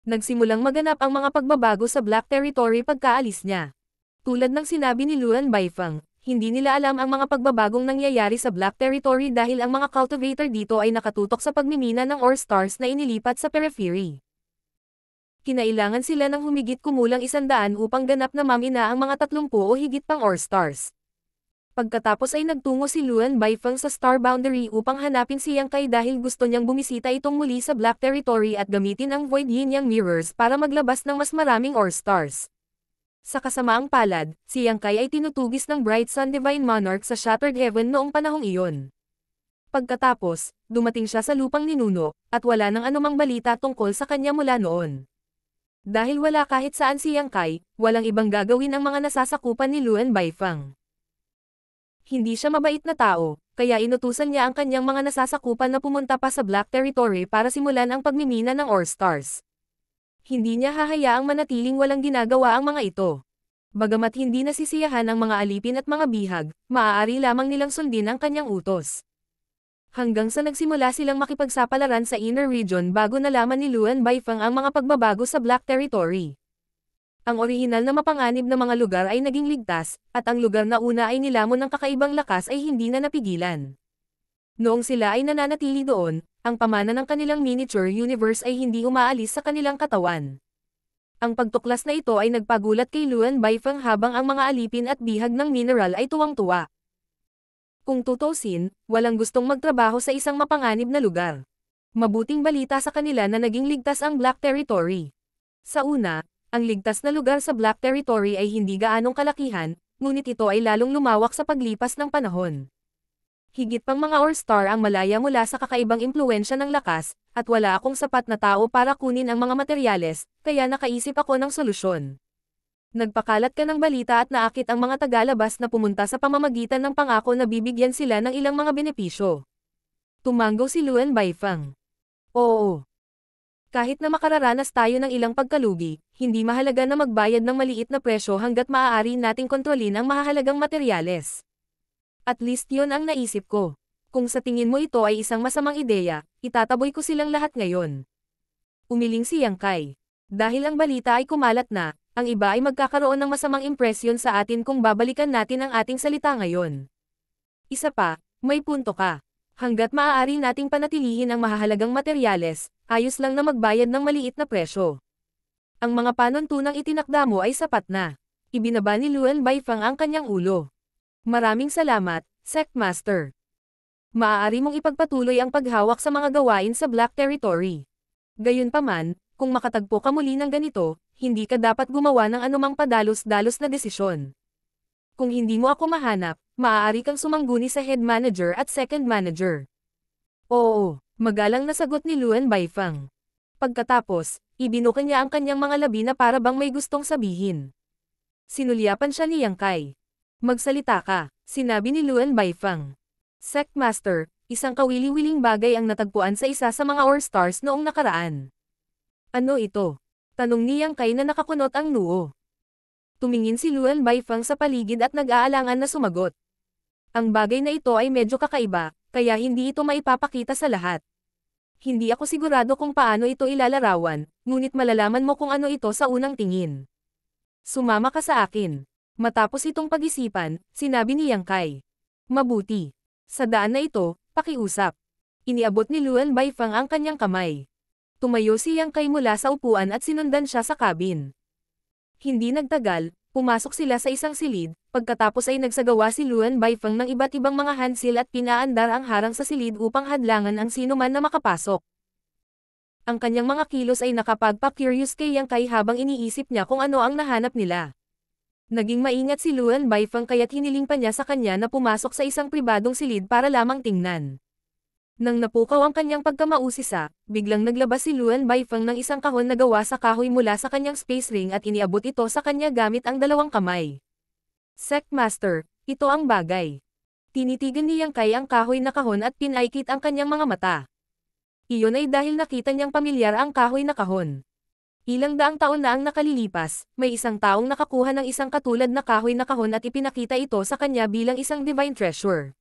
Nagsimulang maganap ang mga pagbabago sa Black Territory pagkaalis niya. Tulad ng sinabi ni Luan Baifeng, hindi nila alam ang mga pagbabagong nangyayari sa Black Territory dahil ang mga cultivator dito ay nakatutok sa pagmimina ng ore stars na inilipat sa periphery. Kinailangan sila ng humigit kumulang 100 upang ganap na mamina ang mga 30 o higit pang ore stars. Pagkatapos ay nagtungo si Luan Baifeng sa Star Boundary upang hanapin si Yang Kai dahil gusto niyang bumisita itong muli sa Black Territory at gamitin ang Void Yin Yang Mirrors para maglabas ng mas maraming ore stars. Sa kasamaang palad, si Yang Kai ay tinutugis ng Bright Sun Divine Monarch sa Shattered Heaven noong panahong iyon. Pagkatapos, dumating siya sa lupang ninuno, at wala nang anumang balita tungkol sa kanya mula noon. Dahil wala kahit saan si Yang Kai, walang ibang gagawin ang mga nasasakupan ni Luan Baifeng. Hindi siya mabait na tao, kaya inutusan niya ang kanyang mga nasasakupan na pumunta pa sa Black Territory para simulan ang pagmimina ng ore stars. Hindi niya hahayaang manatiling walang ginagawa ang mga ito. Bagamat hindi nasisiyahan ang mga alipin at mga bihag, maaari lamang nilang sundin ang kanyang utos. Hanggang sa nagsimula silang makipagsapalaran sa inner region bago nalaman ni Luan Baifeng ang mga pagbabago sa Black Territory. Ang orihinal na mapanganib na mga lugar ay naging ligtas, at ang lugar na una ay nilamon ng kakaibang lakas ay hindi na napigilan. Noong sila ay nananatili doon, ang pamana ng kanilang miniature universe ay hindi umaalis sa kanilang katawan. Ang pagtuklas na ito ay nagpagulat kay Luan Baifeng habang ang mga alipin at bihag ng mineral ay tuwang-tuwa. Kung tutusin, walang gustong magtrabaho sa isang mapanganib na lugar. Mabuting balita sa kanila na naging ligtas ang Black Territory. Sa una, ang ligtas na lugar sa Black Territory ay hindi gaanong kalakihan, ngunit ito ay lalong lumawak sa paglipas ng panahon. Higit pang mga ore star ang malaya mula sa kakaibang impluwensya ng lakas, at wala akong sapat na tao para kunin ang mga materyales, kaya nakaisip ako ng solusyon. Nagpakalat ka ng balita at naakit ang mga tagalabas na pumunta sa pamamagitan ng pangako na bibigyan sila ng ilang mga benepisyo. Tumanggo si Luan Baifeng. Oo. Kahit na makararanas tayo ng ilang pagkalugi, hindi mahalaga na magbayad ng maliit na presyo hanggat maaari nating kontrolin ang mahahalagang materyales. At least yun ang naisip ko. Kung sa tingin mo ito ay isang masamang ideya, itataboy ko silang lahat ngayon. Umiling si Yang Kai. Dahil ang balita ay kumalat na, ang iba ay magkakaroon ng masamang impresyon sa atin kung babalikan natin ang ating salita ngayon. Isa pa, may punto ka. Hanggat maaari nating panatilihin ang mahahalagang materyales, ayos lang na magbayad ng maliit na presyo. Ang mga panuntunang itinakda mo ay sapat na. Ibinaba ni Luan Baifeng ang kanyang ulo. Maraming salamat, Sect Master. Maaari mong ipagpatuloy ang paghawak sa mga gawain sa Black Territory. Gayunpaman, kung makatagpo ka muli ng ganito, hindi ka dapat gumawa ng anumang padalos-dalos na desisyon. Kung hindi mo ako mahanap, maaari kang sumangguni sa Head Manager at Second Manager. Oo, magalang na sagot ni Luan Baifang. Pagkatapos, ibinuka niya ang kanyang mga labi na para bang may gustong sabihin. Sinulyapan siya ni Yang Kai. Magsalita ka, sinabi ni Luan Baifang. Sect Master, isang kawili-wiling bagay ang natagpuan sa isa sa mga Ore Stars noong nakaraan. Ano ito? Tanong ni Yang Kai na nakakunot ang noo. Tumingin si Luan Baifang sa paligid at nag-aalangan na sumagot. Ang bagay na ito ay medyo kakaiba, kaya hindi ito maipapakita sa lahat. Hindi ako sigurado kung paano ito ilalarawan, ngunit malalaman mo kung ano ito sa unang tingin. Sumama ka sa akin. Matapos itong pag-isipan, sinabi ni Yang Kai. Mabuti. Sa daan na ito, pakiusap. Iniabot ni Luan Baifang ang kanyang kamay. Tumayo si Yang Kai mula sa upuan at sinundan siya sa cabin. Hindi nagtagal, pumasok sila sa isang silid, pagkatapos ay nagsagawa si Luan Baifang ng iba't ibang mga handsil at pinaandar ang harang sa silid upang hadlangan ang sinuman na makapasok. Ang kanyang mga kilos ay nakapagpa-curious kay Yang Kai habang iniisip niya kung ano ang nahanap nila. Naging maingat si Luan Baifang kaya't hiniling pa niya sa kanya na pumasok sa isang pribadong silid para lamang tingnan. Nang napukaw ang kanyang pagkamausisa, biglang naglabas si Luan Baifang ng isang kahon na gawa sa kahoy mula sa kanyang space ring at iniabot ito sa kanya gamit ang dalawang kamay. Sect Master, ito ang bagay. Tinitigan ni Yang Kai ang kahoy na kahon at pinaikit ang kanyang mga mata. Iyon ay dahil nakita niyang pamilyar ang kahoy na kahon. Ilang daang taon na ang nakalilipas, may isang taong nakakuha ng isang katulad na kahoy na kahon at ipinakita ito sa kanya bilang isang divine treasure.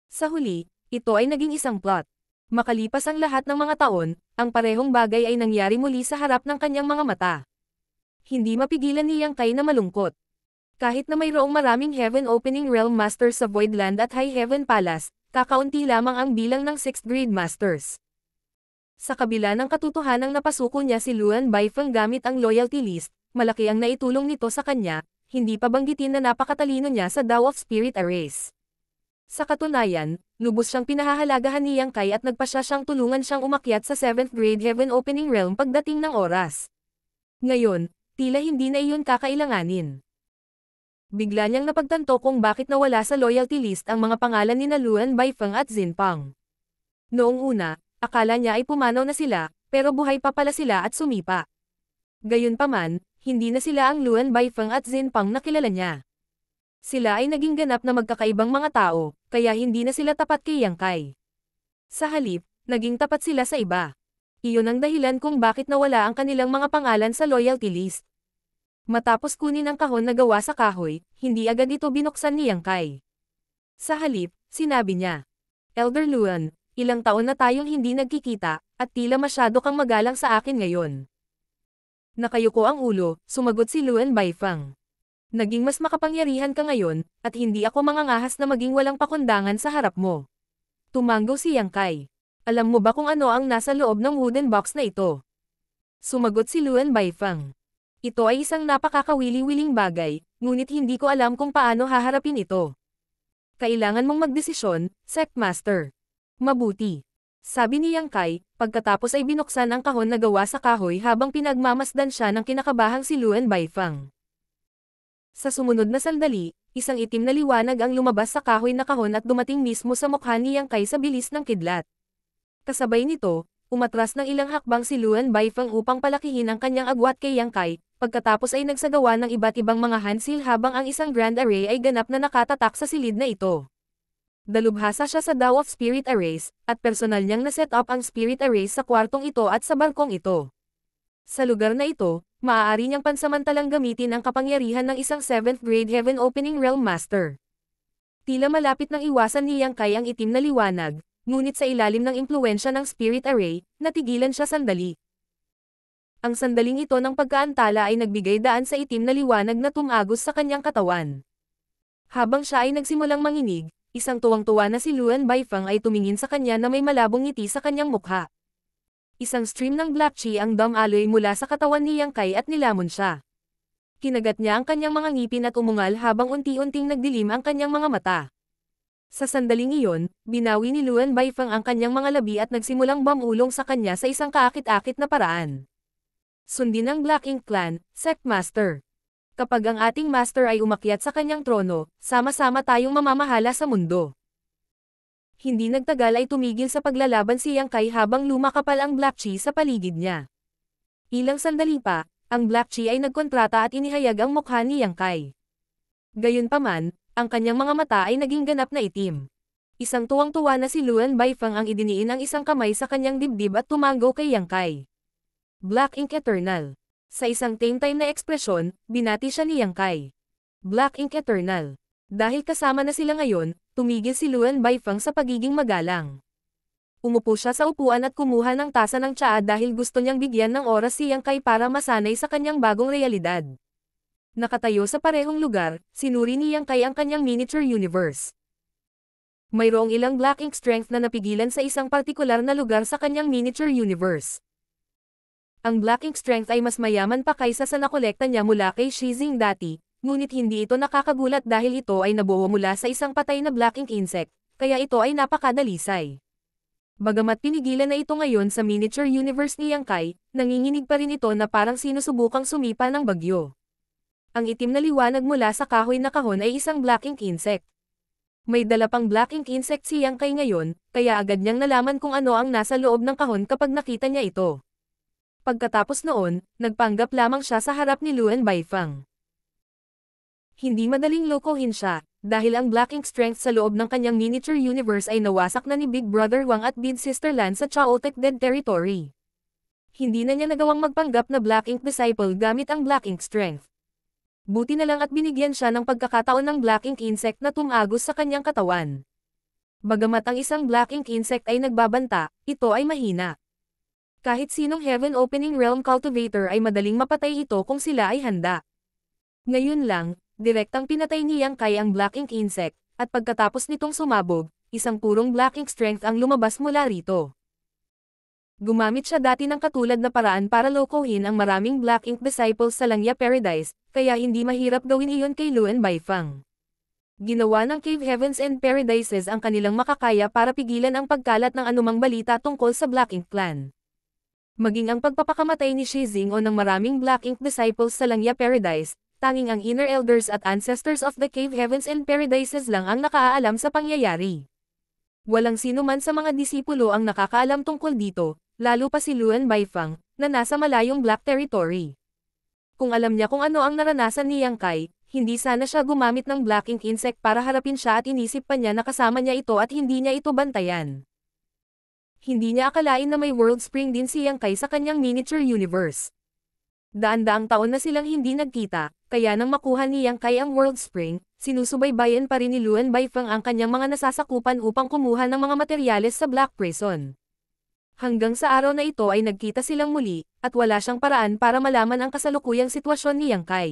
Sa huli, ito ay naging isang plot. Makalipas ang lahat ng mga taon, ang parehong bagay ay nangyari muli sa harap ng kanyang mga mata. Hindi mapigilan ni Yang Kai na malungkot. Kahit na mayroong maraming Heaven Opening Realm Masters sa Voidland at High Heaven Palace, kakaunti lamang ang bilang ng 6th grade Masters. Sa kabila ng katotohanang napasuko niya si Luan Baifang gamit ang loyalty list, malaki ang naitulong nito sa kanya, hindi pa banggitin na napakatalino niya sa Tao of Spirit Arrays. Sa katunayan, lubos siyang pinahahalagahan ni Yang Kai at nagpasya siyang tulungan siyang umakyat sa 7th grade Heaven Opening Realm pagdating ng oras. Ngayon, tila hindi na iyon kakailanganin. Bigla niyang napagtanto kung bakit nawala sa loyalty list ang mga pangalan ni Luan Baifang at Xin Pang. Noong una, akala niya ay pumanaw na sila, pero buhay pa pala sila at sumipa. Gayunpaman, hindi na sila ang Luan Baifang at Xin Pang na kilala niya. Sila ay naging ganap na magkakaibang mga tao, kaya hindi na sila tapat kay Yang Kai. Sa halip, naging tapat sila sa iba. Iyon ang dahilan kung bakit nawala ang kanilang mga pangalan sa loyalty list. Matapos kunin ang kahon na gawa sa kahoy, hindi agad ito binuksan ni Yang Kai. Sa halip, sinabi niya, Elder Luan, ilang taon na tayong hindi nagkikita, at tila masyado kang magalang sa akin ngayon. Nakayuko ang ulo, sumagot si Luan Baifang. Naging mas makapangyarihan ka ngayon, at hindi ako mangangahas na maging walang pakundangan sa harap mo. Tumanggo si Yang Kai. Alam mo ba kung ano ang nasa loob ng wooden box na ito? Sumagot si Luan Baifang. Ito ay isang napakakawili-wiling bagay, ngunit hindi ko alam kung paano haharapin ito. Kailangan mong magdesisyon, Sect Master. Mabuti. Sabi ni Yang Kai, pagkatapos ay binuksan ang kahon na gawa sa kahoy habang pinagmamasdan siya ng kinakabahang si Luan Baifang. Sa sumunod na sandali, isang itim na liwanag ang lumabas sa kahoy na kahon at dumating mismo sa mukha ni Yang Kai sa bilis ng kidlat. Kasabay nito, umatras ng ilang hakbang si Luan Baifang upang palakihin ang kanyang agwat kay Yang Kai, pagkatapos ay nagsagawa ng iba't ibang mga handsil habang ang isang grand array ay ganap na nakatatak sa silid na ito. Dalubhasa siya sa Tao of Spirit Arrays, at personal niyang na-set up ang Spirit Arrays sa kwartong ito at sa balkong ito. Sa lugar na ito, maaari niyang pansamantalang gamitin ang kapangyarihan ng isang 7th grade Heaven Opening Realm Master. Tila malapit nang iwasan ni Yang Kai ang itim na liwanag, ngunit sa ilalim ng impluwensya ng Spirit Array, natigilan siya sandali. Ang sandaling ito ng pagkaantala ay nagbigay daan sa itim na liwanag na tumagos sa kanyang katawan. Habang siya ay nagsimulang manginig, isang tuwang-tuwa na si Luan Baifang ay tumingin sa kanya na may malabong ngiti sa kanyang mukha. Isang stream ng black chi ang dumaloy mula sa katawan ni Yang Kai at nilamon siya. Kinagat niya ang kanyang mga ngipin at umungal habang unti-unting nagdilim ang kanyang mga mata. Sa sandaling iyon, binawi ni Luan Baifeng ang kanyang mga labi at nagsimulang bumulong sa kanya sa isang kaakit-akit na paraan. Sundin ng Black Ink Clan, Sect Master. Kapag ang ating master ay umakyat sa kanyang trono, sama-sama tayong mamamahala sa mundo. Hindi nagtagal ay tumigil sa paglalaban si Yang Kai habang lumakapal ang Black Chi sa paligid niya. Ilang sandali pa, ang Black Chi ay nagkontrata at inihayag ang mukha ni Yang Kai. Gayunpaman, ang kanyang mga mata ay naging ganap na itim. Isang tuwang-tuwa na si Luan Baifeng ang idiniin ang isang kamay sa kanyang dibdib at tumango kay Yang Kai. Black Ink Eternal. Sa isang tame-time na ekspresyon, binati siya ni Yang Kai. Black Ink Eternal. Dahil kasama na sila ngayon, tumigil si Luan Baifeng sa pagiging magalang. Umupo siya sa upuan at kumuha ng tasa ng tsaa dahil gusto niyang bigyan ng oras si Yang Kai para masanay sa kanyang bagong realidad. Nakatayo sa parehong lugar, sinuri ni Yang Kai ang kanyang miniature universe. Mayroong ilang Black Ink Strength na napigilan sa isang partikular na lugar sa kanyang miniature universe. Ang Black Ink Strength ay mas mayaman pa kaysa sa nakolekta niya mula kay Shizing dati, ngunit hindi ito nakakagulat dahil ito ay nabuo mula sa isang patay na Black Ink insect, kaya ito ay napakadalisay. Bagamat pinigilan na ito ngayon sa miniature universe ni Yang Kai, nanginginig pa rin ito na parang sinusubukang sumipa ng bagyo. Ang itim na liwanag mula sa kahoy na kahon ay isang Black Ink insect. May dala pang Black Ink insect si Yang Kai ngayon, kaya agad niyang nalaman kung ano ang nasa loob ng kahon kapag nakita niya ito. Pagkatapos noon, nagpanggap lamang siya sa harap ni Luan Baifeng. Hindi madaling lokohin siya, dahil ang Black Ink Strength sa loob ng kanyang miniature universe ay nawasak na ni Big Brother Wang at Big Sister Lan sa Chaotic Dead Territory. Hindi na niya nagawang magpanggap na Black Ink Disciple gamit ang Black Ink Strength. Buti na lang at binigyan siya ng pagkakataon ng Black Ink Insect na tumagos sa kanyang katawan. Bagamat ang isang Black Ink Insect ay nagbabanta, ito ay mahina. Kahit sinong Heaven Opening Realm Cultivator ay madaling mapatay ito kung sila ay handa. Ngayon lang, direktang pinatay ni Yang Kai ang Black Ink Insect, at pagkatapos nitong sumabog, isang purong Black Ink Strength ang lumabas mula rito. Gumamit siya dati ng katulad na paraan para lokohin ang maraming Black Ink Disciples sa Langya Paradise, kaya hindi mahirap gawin iyon kay Luan Baifeng. Ginawa ng Cave Heavens and Paradises ang kanilang makakaya para pigilan ang pagkalat ng anumang balita tungkol sa Black Ink Clan. Maging ang pagpapakamatay ni Shizing o ng maraming Black Ink Disciples sa Langya Paradise, tanging ang Inner Elders at Ancestors of the Cave Heavens and Paradises lang ang nakaalam sa pangyayari. Walang sino man sa mga disipulo ang nakakaalam tungkol dito, lalo pa si Luan Baifeng, na nasa malayong Black Territory. Kung alam niya kung ano ang naranasan ni Yang Kai, hindi sana siya gumamit ng Black Ink Insect para harapin siya at inisip pa niya na kasama niya ito at hindi niya ito bantayan. Hindi niya akalain na may World Spring din si Yang Kai sa kanyang miniature universe. Daan-daang taon na silang hindi nagkita, kaya nang makuha ni Yang Kai ang World Spring, sinusubaybayan pa rin ni Luan Baifeng ang kanyang mga nasasakupan upang kumuha ng mga materyales sa Black Prison. Hanggang sa araw na ito ay nagkita silang muli, at wala siyang paraan para malaman ang kasalukuyang sitwasyon ni Yang Kai.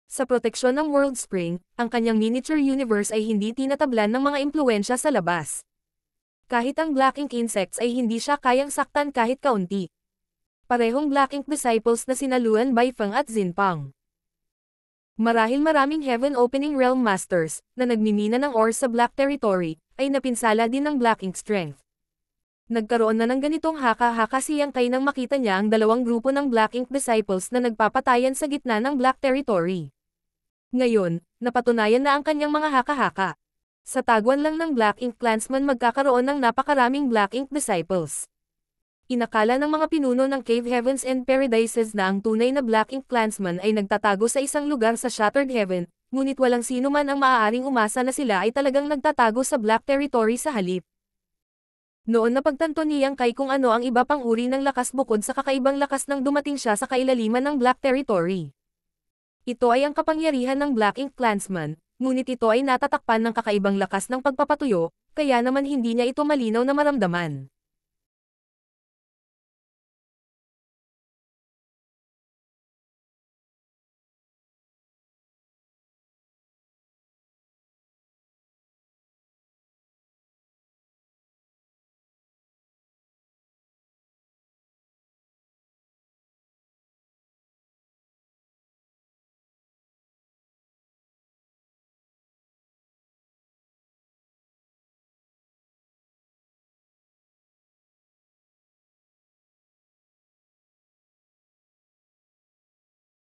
Sa proteksyon ng World Spring, ang kanyang miniature universe ay hindi tinatablan ng mga impluwensya sa labas. Kahit ang Black Ink Insects ay hindi siya kayang saktan kahit kaunti. Parehong Black Ink Disciples na sina Luan Baifeng at Zinpang. Marahil maraming Heaven Opening Realm Masters, na nagmimina ng ores sa Black Territory, ay napinsala din ng Black Ink Strength. Nagkaroon na ng ganitong haka-haka si Yang Kai nang makita niya ang dalawang grupo ng Black Ink Disciples na nagpapatayan sa gitna ng Black Territory. Ngayon, napatunayan na ang kanyang mga haka-haka. Sa tagwan lang ng Black Ink Clansman magkakaroon ng napakaraming Black Ink Disciples. Inakala ng mga pinuno ng Cave Heavens and Paradises na ang tunay na Black Ink Clansman ay nagtatago sa isang lugar sa Shattered Heaven, ngunit walang sino man ang maaaring umasa na sila ay talagang nagtatago sa Black Territory sa halip. Noon napagtanto ni Yang Kai kung ano ang iba pang uri ng lakas bukod sa kakaibang lakas nang dumating siya sa kailaliman ng Black Territory. Ito ay ang kapangyarihan ng Black Ink Clansman, ngunit ito ay natatakpan ng kakaibang lakas ng pagpapatuyo, kaya naman hindi niya ito malinaw na maramdaman.